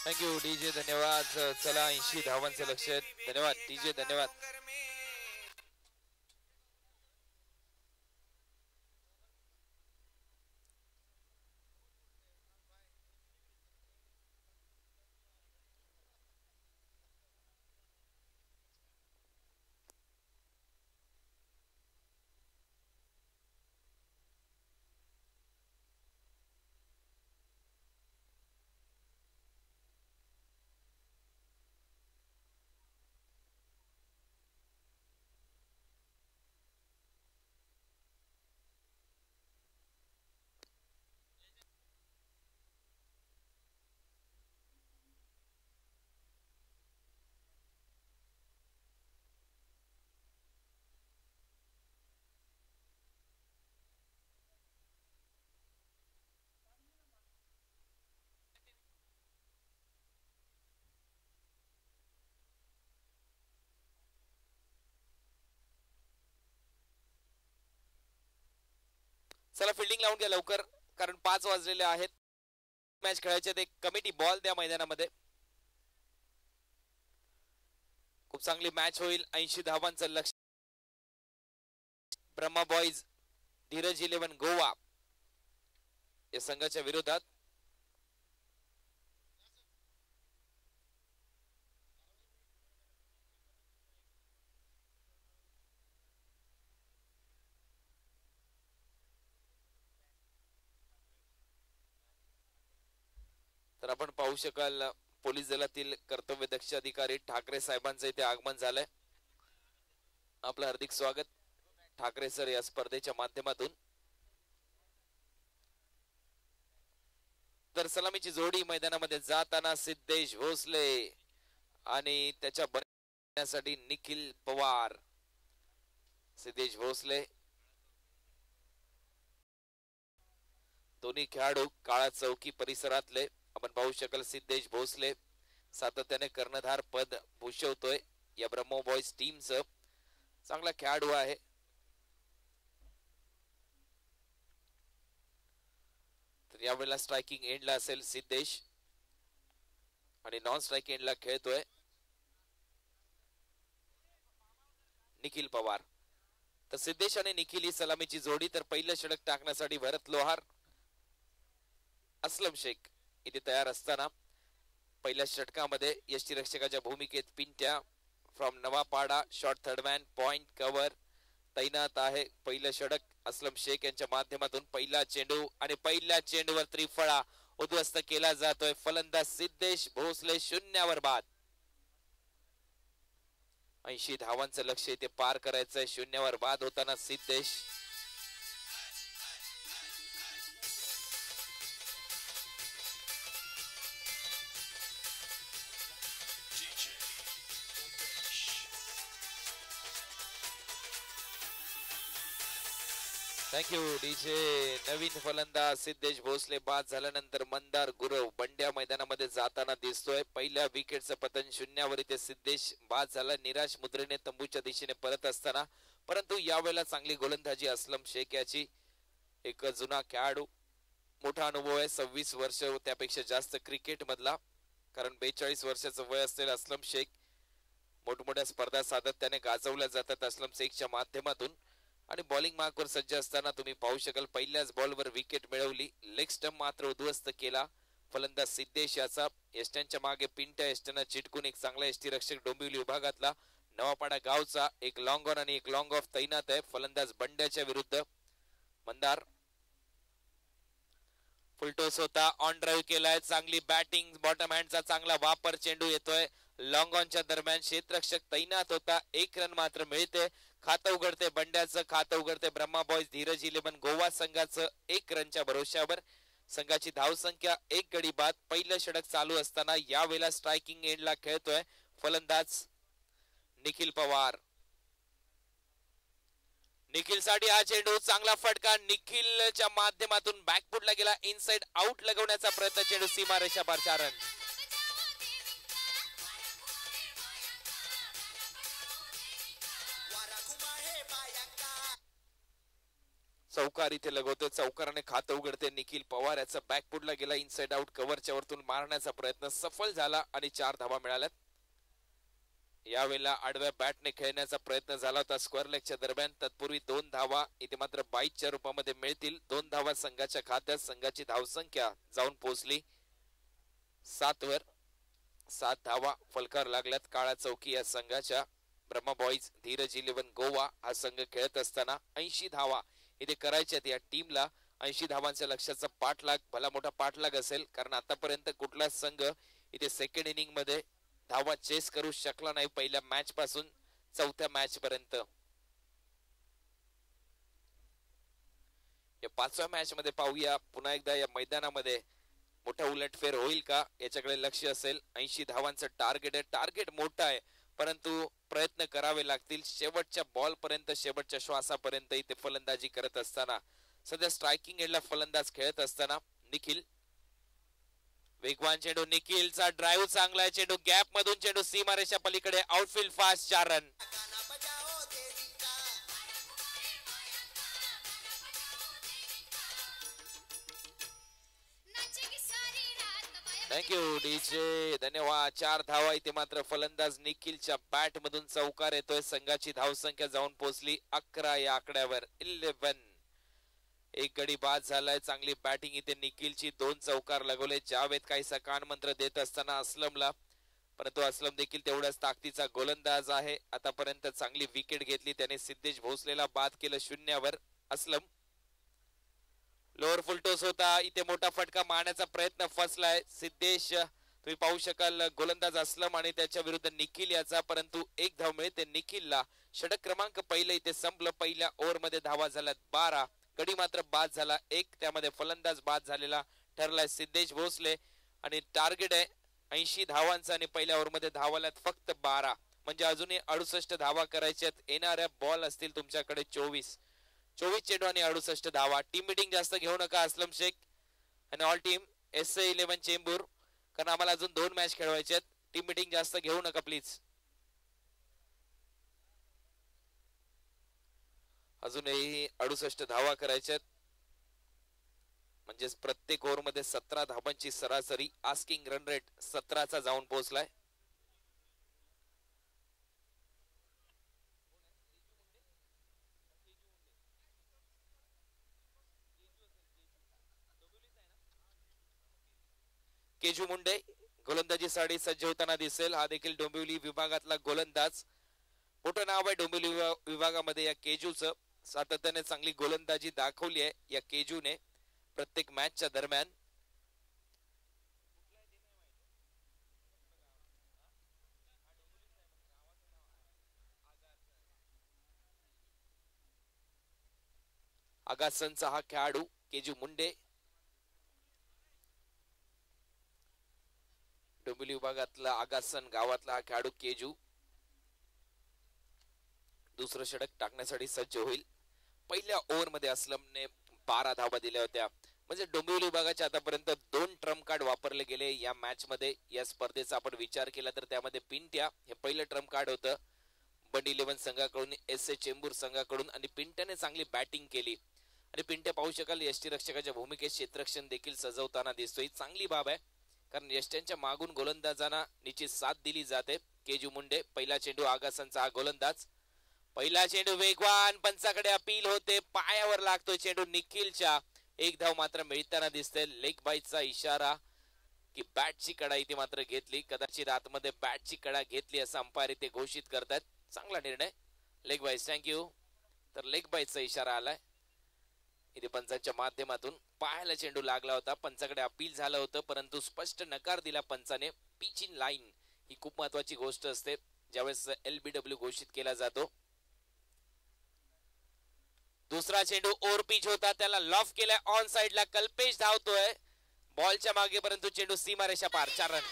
Thank you DJ. धन्यवाद. चला 80 धावांचं लक्ष्य. धन्यवाद डीजे. धन्यवाद. चला फिल्डिंग लावून घ्या लवकर, कारण 5 वाजलेले आहेत. मॅच खेळायचे ते कमिटी बॉल द्या मैदानामध्ये. खूप चांगली मॅच होईल. 80 धावांचं लक्ष्य. ब्रह्मा बॉईज धीरज 11 गोवा या संघाच्या विरोधात. तर आपण पाहू शकाल पोलीस दलातील कर्तव्यदक्ष अधिकारी ठाकरे साहेबांचं इथे आगमन झालंय. आपलं हार्दिक स्वागत ठाकरे सर या स्पर्धेच्या माध्यमातून. तर सलामीची जोडी मैदानामध्ये जाताना सिद्धेश भोसले आणि त्याच्या बनण्यासाठी निखिल पवार. सिद्धेश भोसले दोन्ही खेळाडू काळा चौकी परिसरातले. आपण पाहू शकाल सिद्धेश भोसले सातत्याने कर्णधार पद भूषवतोय या ब्रह्मो बॉयज टीमचं. चांगला खेळाडू आहे. तर यावेळेला स्ट्रायकिंग एंडला असेल सिद्धेश. आणि नॉन स्ट्राईक एंडला खेळतोय निखिल पवार. तर सिद्धेश आणि निखिल ही सलामीची जोडी. तर पहिलं षटक टाकण्यासाठी भरत लोहार असलम शेख इथे तयार असताना पहिल्या षटकामध्ये यष्टीरक्षकाच्या भूमिकेत Pintya from Navapada short third man point cover तैनात आहे. पहिलं षटक असलम शेख यांच्या माध्यमातून पहिला चेंडू आणि पहिल्या चेंडूवर त्रिफळा उद्ध्वस्त केला जातोय. फलंदाज सिद्धेश भोसले शून्यावर बाद. 80 धावांचं लक्ष इथे पार करायचंय. शून्यावर बाद होताना सिद्धेश. Thank you DJ. नवीन फलंदाज सिद्धेश भोसले बाद झाल्यानंतर मंदार गुरव बंड्या मैदानामध्ये जाताना दिसतोय. पहिल्या विकेटचं पतन शून्यावर इथे सिद्धेश बाद झाला. निराश मुद्रेने तंबूच्या दिशेने परत असताना परंतु यावेळेला चांगली गोलंदाजी असलम शेख याची. एक जुना खेळाडू, मोठा अनुभव आहे, 26 वर्ष त्यापेक्षा जास्त क्रिकेट मधला, कारण 42 वर्षाचं वय असलेला असलम शेख मोठमोठ्या स्पर्धा सातत्याने गाजवल्या जातात असलम शेखच्या माध्यमातून. आणि बॉलिंग मार्कवर सज्ज असताना तुम्ही पाहू शकाल पहिल्याच बॉलवर विकेट मिळवली. लेग स्टंप मात्र उद्ध्वस्त केला फलंदाज सिद्धेश याचा. यष्ट्यांच्या मागे पिंट्या यष्ट्यांना चिटकून एक चांगला यष्टीरक्षक डोंबिवली विभागातला नवापाडा गावचा एक लॉंग ऑन आणि एक लॉंग ऑफ तैनात आहे फलंदाज बंड्याच्या विरुद्ध. मंदार फुलटोस होता, ऑन ड्राईव्ह केलाय, चांगली बॅटिंग, बॉटम हँडचा चांगला वापर, चेंडू येतोय लॉंग ऑनच्या दरम्यान. क्षेत्ररक्षक तैनात होता, एक रन मात्र मिळते. खातं उघडते बंड्याचं, खातं उघडते ब्रह्मा बॉयज धीरज 11 गोवा संघाचं 1 रनच्या भरोश्यावर. संघाची धावसंख्या 1 गडी बाद. पहिलं षटक चालू असताना यावेळेला स्ट्रायकिंग एंडला खेळतोय फलंदाज निखिल पवार. निखिल साठी हा चेंडू, चांगला फटका, निखिलच्या माध्यमातून बॅकफुटला गेला, इनसाइड आउट लगवण्याचा प्रयत्न, चेंडू सीमारेषा पार, 4 रन. चौकार इथे लगवतोय, चौकाराने खातं उघडते निखिल पवार याचा. बॅकफुटला गेला, इनसाइड आउट कव्हरच्या वरतून मारण्याचा प्रयत्न सफल झाला आणि 4 धावा मिळाल्यात. यावेळेला आडव्या बॅटने खेळण्याचा प्रयत्न झाला होता स्क्वेअर लेगच्या दरम्यान. तत्पूर्वी 2 धावा इथे मात्र 22च्या रूपामध्ये मिळतील. 2 धावा संघाच्या खात्यात. संघाची धावसंख्या जाऊन पोहोचली 7 वर. 7 धावा फलकार लागल्यात काळा चौकी या संघाच्या. ब्रह्मा बॉईज धीरज 11 गोवा हा संघ खेळत असताना 80 धावा इथे करायच्यात या टीमला. 80 धावांच्या लक्ष्याचा पाठलाग, भला मोठा पाठलाग असेल, कारण आतापर्यंत कुठलाच संघ इथे सेकंड इनिंग मध्ये धावा चेस करू शकला नाही पहिल्या मॅच पासून चौथ्या मॅच पर्यंत. या 5व्या मॅच मध्ये पाहूया पुन्हा एकदा या मैदानामध्ये मोठा उलटफेर होईल का याच्याकडे लक्ष असेल. 80 धावांचं टार्गेट आहे, टार्गेट मोठा आहे, परंतु प्रयत्न करावे लागतील शेवटच्या बॉल पर्यंत, शेवटच्या श्वासापर्यंत इथे फलंदाजी करत असताना. सध्या स्ट्रायकिंग एंडला फलंदाज खेळत असताना निखिल. वेगवान चेंडू, निखिलचा ड्राईव्ह चांगला आहे, चेंडू गॅप मधून, चेंडू सीमारेषा पलीकडे, outfield fast, 4 run. Thank you DJ, धन्यवाद. 4 धावा इथे मात्र फलंदाज निखिलच्या बॅट मधून चौकार येतोय. संघाची धावसंख्या जाऊन पोहोचली 11 या आकड्यावर, 11. 1 गडी बाद झालाय. चांगली बॅटिंग इथे निखिलची, 2 चौकार लगवले. जावेद काहीसा कानमंत्र देत असताना असलमला, परंतु असलम देखील तेवढाच ताकदीचा गोलंदाज आहे. आतापर्यंत चांगली विकेट घेतली त्याने. सिद्धेश भोसलेला बाद केलं 0 वर. असलम लोअर फुलटोस होता, इथे मोठा फटका मारण्याचा प्रयत्न फसलाय. सिद्धेश तुम्ही पाहू शकाल गोलंदाज असलम आणि त्याच्या विरुद्ध निखिल याचा, परंतु 1 धाव मिळते निखिलला. षटक क्रमांक पहिलं इथे संपलं. पहिल्या ओव्हर मध्ये धावा झाल्यात 12, गडी मात्र बाद झाला 1. त्यामध्ये फलंदाज बाद झालेला ठरलाय सिद्धेश भोसले आणि टार्गेट आहे 80 धावांचा आणि पहिल्या ओव्हर मध्ये धावाल्यात फक्त 12, म्हणजे अजूनही 68 धावा करायच्यात. येणाऱ्या बॉल असतील तुमच्याकडे 24 चेंडू आणि 68 धावा. टीम मिटिंग जास्त घेऊ नका असलम शेख आणि ऑल टीम SA11 चेंबूर, कारण आम्हाला अजून 2 मॅच खेळवायचे आहेत. टीम मिटिंग जास्त घेऊ नका प्लीज. अजूनही 68 धावा करायच्यात. म्हणजेच प्रत्येक ओव्हर मध्ये 17 धावांची सरासरी. आस्किंग रन रेट 17चा जाऊन पोहोचलाय. केजू मुंडे गोलंदाजीसाठी सज्ज होताना दिसेल. हा देखील डोंबिवली विभागातला गोलंदाज. मोठं नाव आहे डोंबिवली विभागामध्ये या केजूचं. सातत्याने चांगली गोलंदाजी दाखवली आहे या केजूने प्रत्येक मॅचच्या दरम्यान. आगासनचा हा खेळाडू केजू मुंडे डोंबिवली विभागातला आगासन गावातला हा खेळाडू केजू दुसरं षटक टाकण्यासाठी सज्ज होईल. पहिल्या ओव्हर मध्ये असलमने 12 धावा दिल्या होत्या. म्हणजे डोंबिवली विभागाच्या आतापर्यंत 2 ट्रम्प कार्ड वापरले गेले या मॅच मध्ये. या स्पर्धेचा आपण विचार केला तर त्यामध्ये पिंट्या हे पहिलं ट्रम्प कार्ड होतं बंडी 11 संघाकडून, एस ए चेंबूर संघाकडून. आणि पिंट्याने चांगली बॅटिंग केली आणि पिंट्या पाहू शकाल यष्टीरक्षकाच्या भूमिकेत क्षेत्ररक्षण देखील सजवताना दिसतोय. चांगली बाब आहे कारण यष्ट्यांच्या मागून गोलंदाजांना निश्चित साथ दिली जाते. केजू मुंडे पहिला चेंडू आगासनचा हा गोलंदाज. पहिला चेंडू वेगवान, पंचाकडे अपील होते, पायावर लागतोय चेंडू निखिलच्या. एक धाव मात्र मिळताना दिसते. लेग बाईटचा इशारा की बॅटची कडा इथे मात्र घेतली. कदाचित आतमध्ये बॅटची कडा घेतली असं अंपायर इथे घोषित करतात. चांगला निर्णय. Leg bye thank you. तर लेग बाईटचा इशारा आलाय इथे पंचांच्या माध्यमातून. पायाला चेंडू लागला होता, पंचाकडे अपील झालं होतं परंतु स्पष्ट नकार दिला पंचाने. पिच इन लाईन ही खूप महत्वाची गोष्ट असते ज्यावेळेस LBW घोषित केला जातो. दुसरा चेंडू ओव्हर पिच होता, त्याला लॉफ केलाय ऑन साइडला. कल्पेश धावतोय बॉलच्या मागे परंतु चेंडू सीमारेषा पार. 4 रन.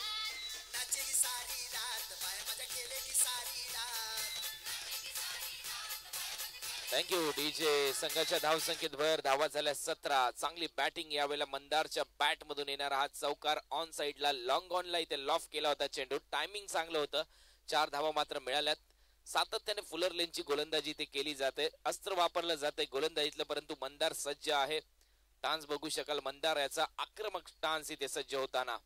Thank you DJ. संघाच्या धाव संख्येत भर, धावा झाल्या 17. चांगली बॅटिंग यावेळेला मंदारच्या बॅट मधून येणारा हा चौकार ऑन साइडला लॉंग ऑनला इथे लॉफ केला होता चेंडू. टायमिंग चांगलं होतं. 4 धावा मात्र मिळाल्यात. सातत्याने फुलर लेनची गोलंदाजी इथे केली जाते. अस्त्र वापरलं जाते गोलंदाजीतलं परंतु मंदार सज्ज आहे. टान्स बघू शकाल मंदार याचा आक्रमक टान्स इथे सज्ज होताना.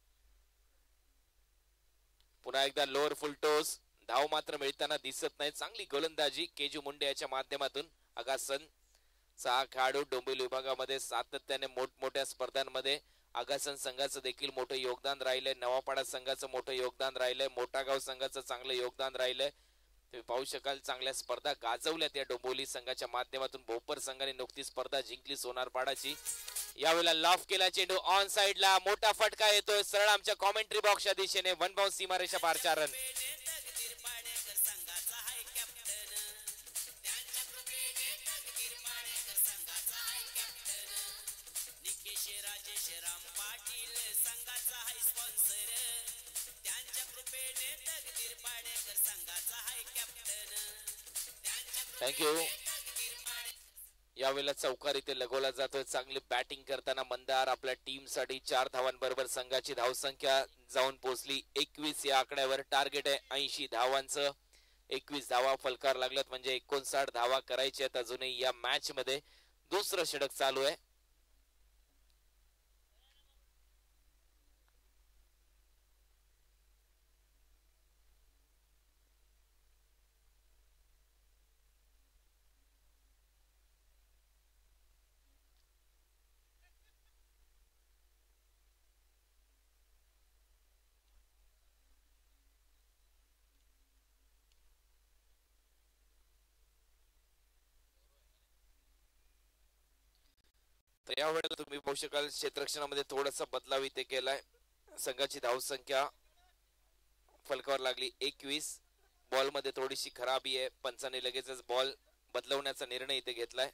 पुन्हा एकदा लोअर फुल टोस. धाव मात्र मिळताना दिसत नाही. चांगली गोलंदाजी केजू मुंडे याच्या माध्यमातून. आगासन चा खेळाडू डोंबिवली विभागामध्ये सातत्याने मोठमोठ्या स्पर्धांमध्ये आगासन संघाचं देखील मोठं योगदान राहिलंय. नवापाडा संघाचं मोठं योगदान राहिलंय. मोठागाव संघाचं चांगलं योगदान राहिलंय. तुम्ही पाहू शकाल चांगल्या स्पर्धा गाजवल्यात या डोंबिवली संघाच्या माध्यमातून. भोपर संघाने नुकतीच स्पर्धा जिंकली सोनारपाडाची. यावेळेला लॉफ केला चेंडू ऑन साइडला. मोठा फटका येतोय सरळ आमच्या कॉमेंट्री बॉक्सच्या दिशेने. 1 बाउंस सीमारेषा पार. 4 रन. थँक्यू. यावेळेला चौकार इथे लगवला जातोय. चांगली बॅटिंग करताना मंदार आपल्या टीम साठी 4 धावांबरोबर संघाची धावसंख्या जाऊन पोहोचली 21 या आकड्यावर. टार्गेट आहे 80 धावांचं. 21 धावा फलकार लागल्यात म्हणजे 59 धावा करायच्या आहेत अजूनही या मॅच मध्ये. दुसरं षटक चालू आहे. तर यावेळेला तुम्ही पाहू शकाल क्षेत्ररक्षणामध्ये थोडासा बदलाव इथे केलाय. संघाची धावसंख्या फलकावर लागली 21. बॉल मध्ये थोडीशी खराबी आहे. पंचाने लगेचच बॉल बदलवण्याचा निर्णय इथे घेतलाय.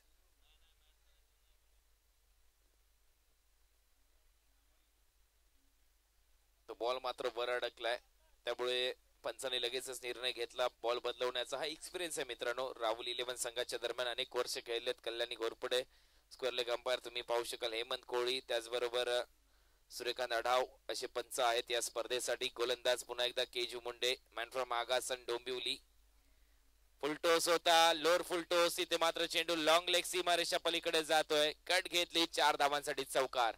तो बॉल मात्र वर अडकलाय त्यामुळे पंचाने लगेचच निर्णय घेतला बॉल बदलवण्याचा. हा एक्सपिरियन्स आहे मित्रांनो. राहुल 11 संघाच्या दरम्यान अनेक वर्ष खेळलेत. Kalyani Ghorpade square leg umpire तुम्ही पाहू शकाल. हेमंत कोळी त्याचबरोबर सूर्यकांत अढाव असे पंच आहेत या स्पर्धेसाठी. गोलंदाज पुन्हा एकदा Keju Munde. Man from Agasan Dombivli. Full toss होता, लोअर फुलटोस. इथे मात्र चेंडू लॉंग लेग सीमारेषा पलीकडे जातोय. कट घेतली, 4 धावांसाठी चौकार.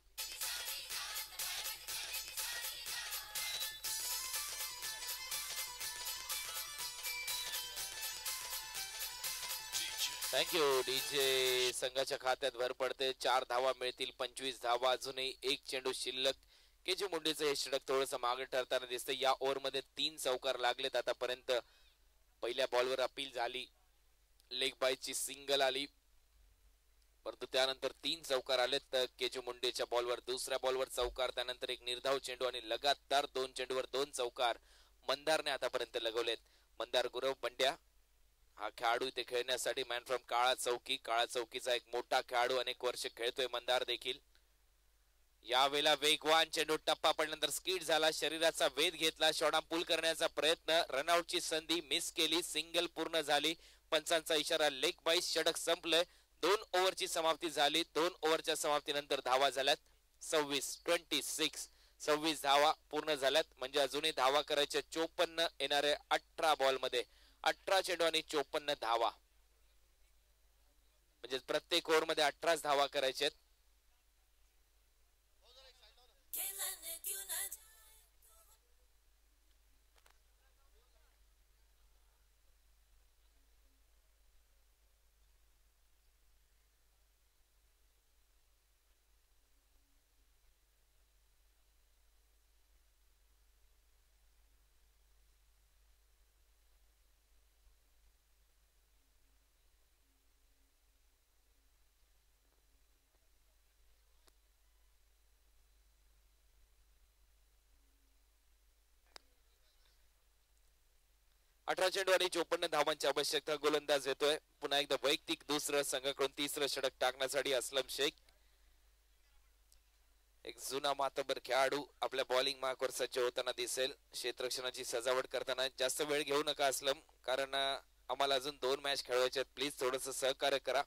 Thank you DJ. संघाच्या खात्यात भर पडते. 4 धावा मिळतील. 25 धावा. अजूनही एक चेंडू शिल्लक. केजी मुंडेचं हे षटक थोडंसं मागे ठरताना दिसतं. या ओव्हर मध्ये 3 चौकार लागलेत आतापर्यंत. पहिल्या बॉलवर अपील झाली, लेग बायची सिंगल आली, परंतु त्यानंतर 3 चौकार आलेत केजी मुंडेच्या बॉलवर. दुसऱ्या बॉलवर चौकार, त्यानंतर एक निर्धाव चेंडू आणि लगातार 2 चेंडूवर 2 चौकार मंदारने आतापर्यंत लगवलेत. मंदार गुरव बंड्या हा खेळाडू इथे खेळण्यासाठी मॅन फ्रॉम काळा चौकी. काळा चौकीचा एक मोठा खेळाडू, अनेक वर्ष खेळतोय मंदार देखील. यावेळेला वेगवान चेंडू, टप्पा पडल्यानंतर स्किड झाला, शरीराचा वेध घेतला, शॉर्टआर्म पुल करण्याचा प्रयत्न, रनआउटची संधी मिस केली, सिंगल पूर्ण झाली. पंचांचा इशारा, लेग बाईस. षटक संपलंय. 2 ओव्हरची समाप्ती झाली. 2 ओव्हरच्या समाप्तीनंतर धावा झाल्यात 26 धावा पूर्ण झाल्यात. म्हणजे अजूनही धावा करायच्या 54 येणारे 18 बॉल मध्ये. 18 चेंडू आणि 54 धावा, म्हणजे प्रत्येक ओव्हर मध्ये 18 धावा करायच्यात. अठरा चेंडू आणि 54 धावांची आवश्यकता. गोलंदाज येतोय पुन्हा एकदा वैयक्तिक दुसरं, संघाकडून तिसरं षटक टाकण्यासाठी असलम शेख. एक जुना मातबर खेळाडू आपल्या बॉलिंग मार्कवर सज्ज होताना दिसेल. क्षेत्ररक्षणाची सजावट करताना जास्त वेळ घेऊ नका असलम, कारण आम्हाला अजून 2 मॅच खेळवायचे आहेत. प्लीज थोडस सहकार्य करा.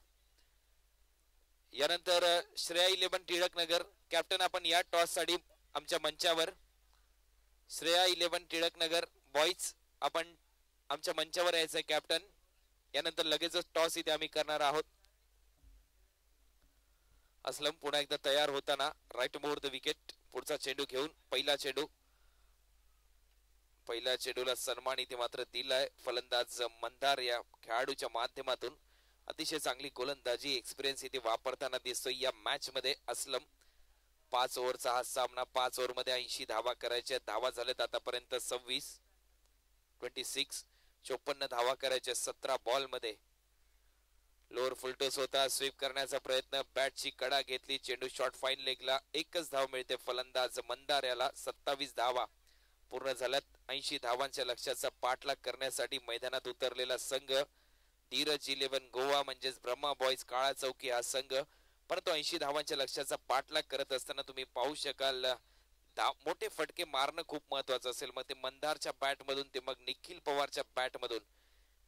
यानंतर श्रेया 11 टिळकनगर. कॅप्टन आपण या टॉस साठी आमच्या मंचावर. श्रेया 11 टिळकनगर बॉईज, आपण आमच्या मंचावर यायचंय कॅप्टन. यानंतर लगेचच टॉस इथे आम्ही करणार आहोत. असलम पुन्हा एकदा तयार होताना, राईट मोर द विकेट. पुढचा चेंडू घेऊन पहिल्या चेंडूला सन्मान इथे मात्र दिलाय. फलंदाज मंदार या खेळाडूच्या माध्यमातून अतिशय चांगली गोलंदाजी, एक्सपिरियन्स इथे वापरताना दिसतोय या मॅच मध्ये. असलम 5 ओव्हरचा हा सामना. 5 ओव्हर मध्ये 80 धावा करायच्या. धावा झाल्यात आतापर्यंत 26. 54 धावा करायच्या 17 बॉल मध्ये. लोअर फुलटोस होता, स्वीप करण्याचा प्रयत्न, बॅटची कडा घेतली, चेंडू शॉर्ट फाईन लेगला. 1च धाव मिळते फलंदाज मंदार याला. 27 धावा पूर्ण झाल्यात. 80 धावांच्या लक्ष्याचा पाठलाग करण्यासाठी मैदानात उतरलेला संघ धीरज 11 गोवा, म्हणजेच ब्रह्मा बॉईज काळा चौकी हा संघ. परंतु 80 धावांच्या लक्ष्याचा पाठलाग करत असताना तुम्ही पाहू शकाल मोठे फटके मारणं खूप महत्वाचं असेल. मग ते मंदारच्या बॅट मधून, ते मग निखिल पवारच्या बॅट मधून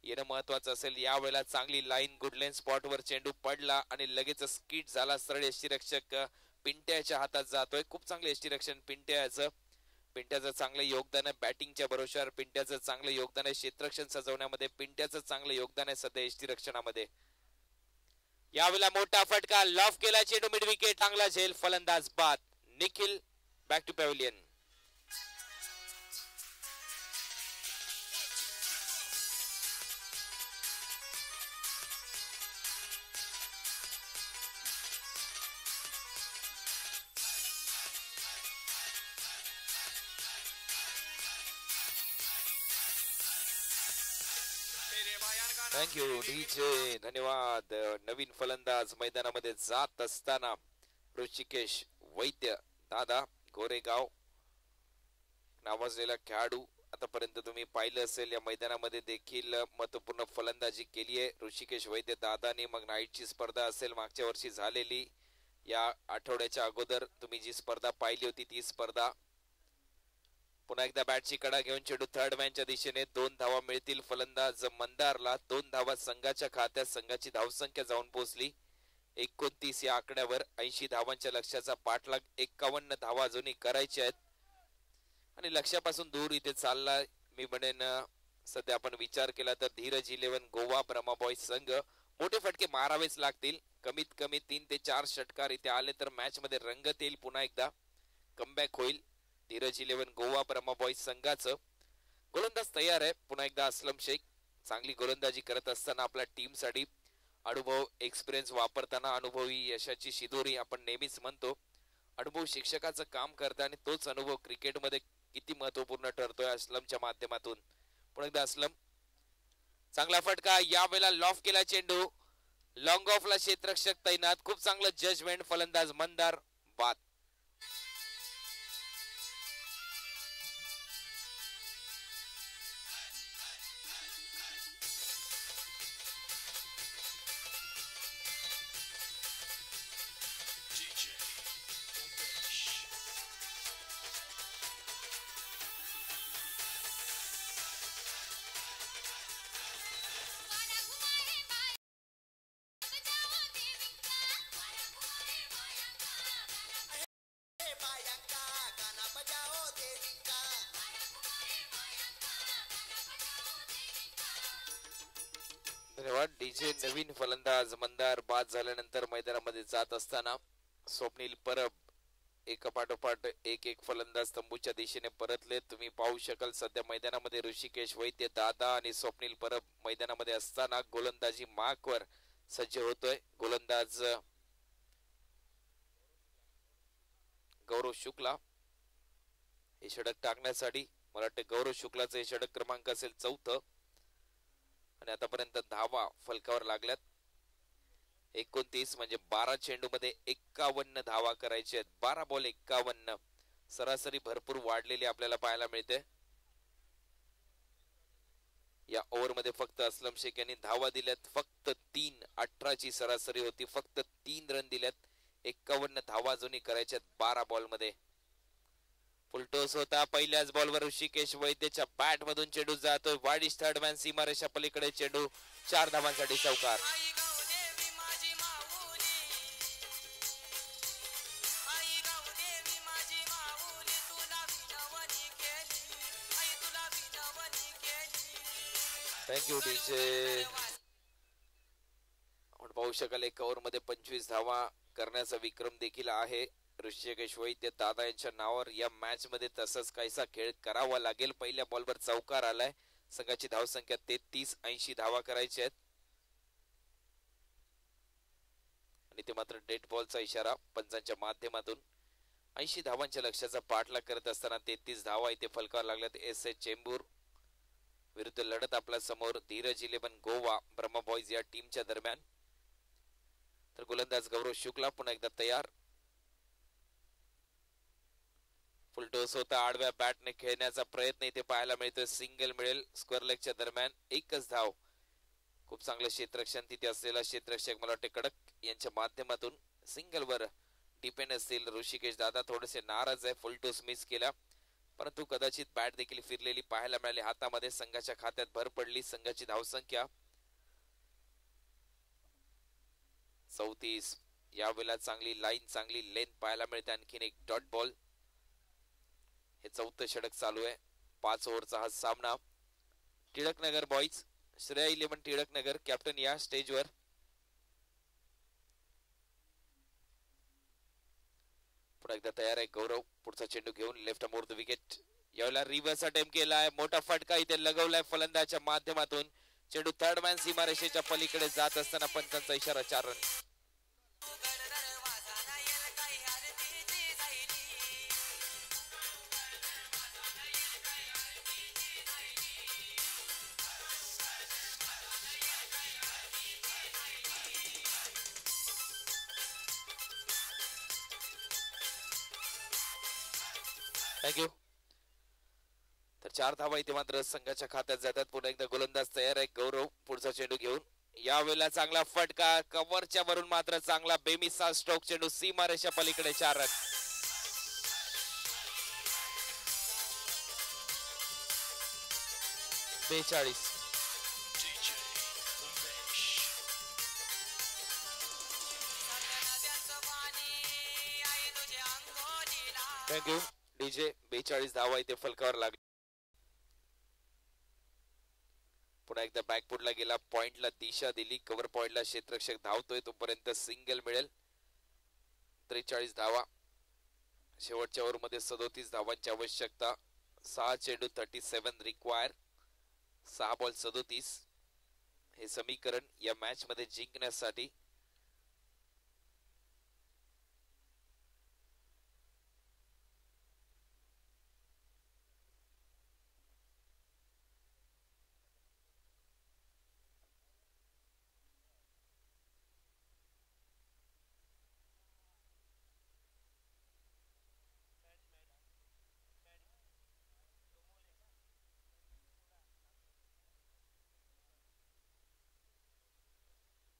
येणं महत्वाचं असेल. यावेळेला चांगली लाईन, गुडलेन स्पॉट वर चेंडू पडला आणि लगेच स्किट झाला. सरळ यष्टीरक्षक पिंट्याच्या हातात जातोय. खूप चांगले यष्टीरक्षण पिंट्याचं. पिंट्याचं चांगलं योगदान आहे बॅटिंगच्या भरोश्यावर. पिंट्याचं चांगलं योगदान आहे क्षेत्ररक्षण सजवण्यामध्ये. पिंट्याचं चांगलं योगदान आहे सध्या यष्टीरक्षणामध्ये. यावेळेला मोठा फटका, लॉफ केला चेंडू मिड विकेट. चांगला झेल, फलंदाज बाद. Nikhil back to pavilion. Thank you DJ, धन्यवाद. नवीन फलंदाज मैदानामध्ये जात असताना ऋषिकेश वैद्य दादा गोरेगाव नावाजलेला खेळाडू. आतापर्यंत तुम्ही पाहिलं असेल या मैदानामध्ये देखील महत्वपूर्ण फलंदाजी केली आहे ऋषिकेश वैद्य दादाने. मग नाईटची स्पर्धा असेल मागच्या वर्षी झालेली, या आठवड्याच्या अगोदर तुम्ही जी स्पर्धा पाहिली होती ती स्पर्धा. पुन्हा एकदा बॅटची कडा घेऊन चेंडू थर्ड मॅनच्या दिशेने. 2 धावा मिळतील फलंदाज मंदारला. 2 धावा संघाच्या खात्यात. संघाची धावसंख्या जाऊन पोहोचली 29 या आकड्यावर. 80 धावांच्या लक्ष्याचा पाठलाग. 51 धावा अजूनही करायच्या आहेत आणि लक्ष्यापासून दूर इथे चालला मी म्हणेन सध्या आपण विचार केला तर धीरज 11 गोवा ब्रह्मा बॉईज संघ मोठे फटके मारावेच लागतील. कमीत कमी 3 ते 4 षटकार इथे आले तर मॅच मध्ये रंगत येईल. पुन्हा एकदा कमबॅक होईल धीरज 11 गोवा ब्रह्मा बॉईज संघाचं. गोलंदाज तयार आहे. पुन्हा एकदा असलम शेख चांगली गोलंदाजी करत असताना आपल्या टीम साठी अनुभव एक्सपिरियन्स वापरताना अनुभवी यशाची शिदोरी आपण नेहमीच म्हणतो. अनुभव शिक्षकाचं काम करतं आणि तोच अनुभव क्रिकेटमध्ये किती महत्वपूर्ण ठरतोय असलमच्या माध्यमातून. पुन्हा एकदा असलम चांगला फटका. यावेळेला लॉफ केला चेंडू. लॉंग ऑफला क्षेत्ररक्षक तैनात. खूप चांगलं जजमेंट. फलंदाज मंदार बाद. धन्यवाद डीजे. नवीन फलंदाज मंदार बाद झाल्यानंतर मैदानामध्ये जात असताना स्वप्नील परब एका पाठोपाठ एक फलंदाज तंबूच्या दिशेने परतले. तुम्ही पाहू शकाल सध्या मैदानामध्ये ऋषिकेश वैद्य दादा आणि स्वप्नील परब मैदानामध्ये असताना गोलंदाजी मार्कवर सज्ज होतोय. गोलंदाज गौरव शुक्ला हे षटक टाकण्यासाठी. मला वाटतं गौरव शुक्लाचं हे षटक क्रमांक असेल 4. आणि आतापर्यंत धावा फलकावर लागल्यात 29. म्हणजे 12 चेंडू मध्ये 51 धावा करायचे आहेत. 12 बॉल 51. सरासरी भरपूर वाढलेली आपल्याला पाहायला मिळते. या ओव्हर मध्ये फक्त असलम शेख यांनी धावा दिल्यात फक्त 3. 18 ची सरासरी होती. फक्त 3 रन दिल्यात. 51 धावा अजूनही करायच्यात 12 बॉल मध्ये. फुलटोस होता. पहिल्याच बॉलवर ऋषिकेश वैद्यच्या बॅट मधून चेंडू जातोय. वाईड थर्ड मॅन सीमारेषा पलीकडे चेंडू. 4 धावांसाठी चौकार. Thank you DJ. आपण पाहू शकाल एक ओव्हर मध्ये 25 धावा करण्याचा विक्रम देखील आहे ऋषिकेश वैद्य दादा यांच्या नावावर. या मॅच मध्ये तसंच काहीसा खेळ करावा लागेल. पहिल्या बॉलवर चौकार आलाय. संघाची धावसंख्या 33. 80 धावा करायच्या आहेत. आणि ते मात्र डेड बॉलचा इशारा पंचांच्या माध्यमातून. 80 धावांच्या लक्ष्याचा पाठलाग करत असताना 33 धावा इथे फलकावर लागल्यात. एस एच चेंबूर विरुद्ध लढत आपल्या समोर धीरज 11 गोवा ब्रह्मा बॉईज या टीमच्या दरम्यान. तर गोलंदाज गौरव शुक्ला पुन्हा एकदा तयार. फुलटोस होता. आडव्या बॅटने खेळण्याचा प्रयत्न इथे पाहायला मिळतोय. सिंगल मिळेल स्क्वेअर लेगच्या दरम्यान. एकच धाव. खूप चांगलं क्षेत्ररक्षण तिथे असलेला क्षेत्ररक्षक मला वाटते कडक यांच्या माध्यमातून सिंगल वर डिपेंड असतील. ऋषिकेश दादा थोडेसे नाराज आहे. फुलटोस मिस केला परंतु कदाचित बॅट देखील फिरलेली पाहायला मिळाली हातामध्ये. संघाच्या खात्यात भर पडली. संघाची धावसंख्या 34. यावेळेला चांगली लाईन चांगली लेंथ पाहायला मिळते. आणखीन एक डॉट बॉल. हे 4थं षटक चालू आहे. 5 ओव्हरचा हा सामना. टिळकनगर बॉईज श्रेया 11 टिळकनगर कॅप्टन या स्टेजवर. पुन्हा एकदा तयार आहे गौरव. पुढचा चेंडू घेऊन लेफ्ट मोर द विकेट. यावेळेला रिव्हर्स अटेम्प्ट केलाय. मोठा फटका इथे लगवलाय फलंदाजाच्या माध्यमातून. चेंडू थर्ड मॅन सीमारेषेच्या पलीकडे जात असताना पंचांचा इशारा. 4 रन. थँक्यू. तर 4 धावा इथे मात्र संघाच्या खात्यात जातात. पुन्हा एकदा गोलंदाज तयार आहे गौरव पुढचा चेंडू घेऊन. यावेळेला चांगला फटका. कव्हरच्या वरून मात्र चांगला बेमिसाल स्ट्रोक. चेंडू सीमारेषा पलीकडे. 4 रन. बेचाळीस. Thank you DJ. 42 धावा इथे फलकावर लागले. पुन्हा एकदा बॅकफुटला गेला, पॉइंटला दिशा दिली, कव्हर पॉइंटला क्षेत्ररक्षक धावतोय तोपर्यंत सिंगल मिळेल. 43 धावा, शेवटच्या ओव्हरमध्ये 37 धावांची आवश्यकता. 6 चेंडू 37 रिक्वायर, 6 बॉल 37 हे समीकरण या मॅच मध्ये जिंकण्यासाठी.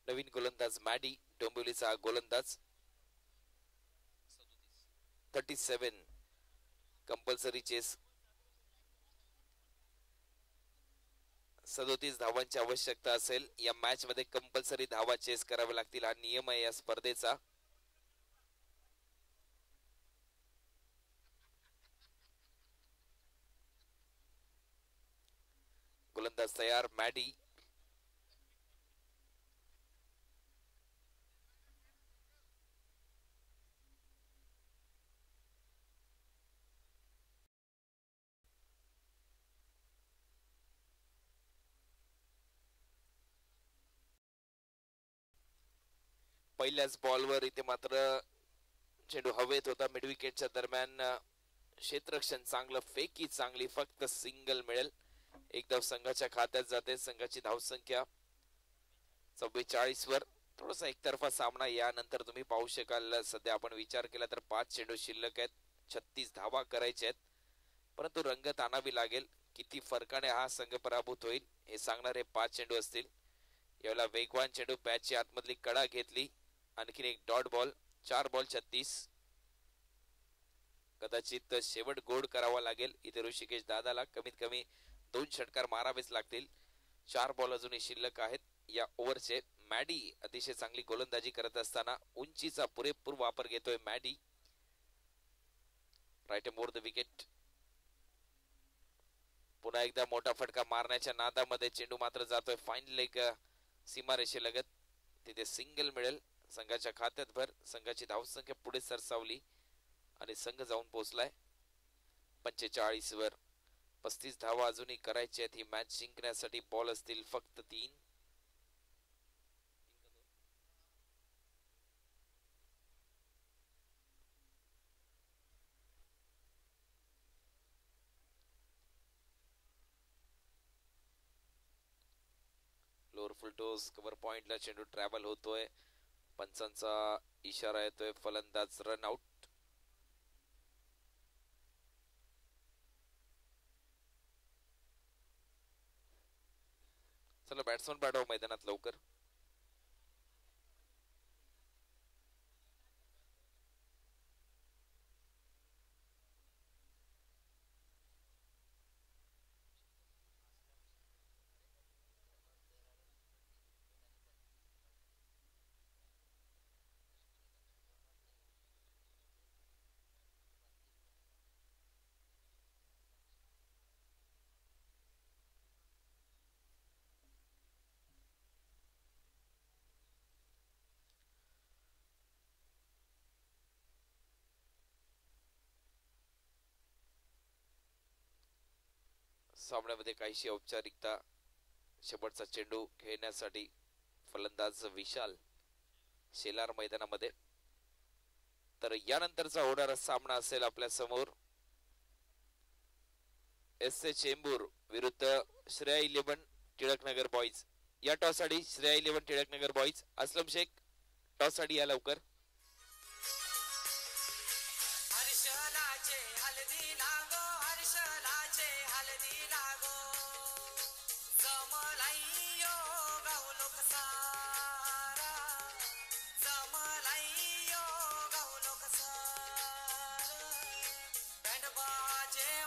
नवीन गोलंदाज मॅडी, डोंबिवलीचा गोलंदाज. 37 कंपल्सरी चेस. 37 धावांची आवश्यकता असेल या मॅच मध्ये. कंपल्सरी धावा चेस करावे लागतील, हा नियम आहे या स्पर्धेचा. गोलंदाज तयार, मॅडी. पहिल्याच बॉलवर इथे मात्र चेंडू हवेत होता. मिड विकेटच्या दरम्यान क्षेत्ररक्षण चांगलं, फेकी चांगली, फक्त सिंगल मिळेल. एक धाव संघाच्या खात्यात जाते. संघाची धावसंख्या 44 वर. थोडासा एकतर्फा सामना यानंतर तुम्ही पाहू शकाल. सध्या आपण विचार केला तर 5 चेंडू शिल्लक आहेत, 36 धावा करायच्या आहेत, परंतु रंगत आणावी लागेल. किती फरकाने हा संघ पराभूत होईल हे सांगणारे 5 चेंडू असतील. यावेळेला वेगवान चेंडू पॅचची आतमधली कडा घेतली, आणखीन एक डॉट बॉल. 4 बॉल 36. कदाचित शेवट गोड करावा लागेल इथे ऋषिकेश दादाला. कमीत कमी 2 षटकार मारावेच लागतील. 4 बॉल अजूनही शिल्लक आहेत या ओव्हरचे. मॅडी अतिशय चांगली गोलंदाजी करत असताना उंचीचा पुरेपूर वापर घेतोय Maddy. Right more the wicket. पुन्हा एकदा मोठा फटका मारण्याच्या नादामध्ये चेंडू मात्र जातोय फाईन लेग सीमारेषेलगत. तिथे सिंगल मिळेल. संघाच्या खात्यात भर. संघाची धावसंख्या पुढे सरसावली आणि संघ जाऊन पोहोचलाय 45 वर. 35 धावा अजूनही करायच्या आहेत ही मॅच जिंकण्यासाठी. बॉल असतील फक्त 3. लोअर फुल टॉस कव्हर पॉइंटला चेंडू ट्रॅव्हल होतोय. पंचांचा इशारा येतोय, फलंदाज रन आउट. चला बॅट्समन पाठवा मैदानात लवकर. सामन्यामध्ये काहीशी औपचारिकता. शेवटचा चेंडू खेळण्यासाठी फलंदाज विशाल शेलार मैदानामध्ये. तर यानंतरचा होणारा सामना असेल आपल्या समोर एस.ए. चेंबूर विरुद्ध श्रेया 11 टिळकनगर बॉईज. या टॉस साठी श्रेया 11 टिळकनगर बॉईज. असलम शेख टॉस साठी या लवकर.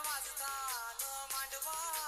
वाजता नो मांडवा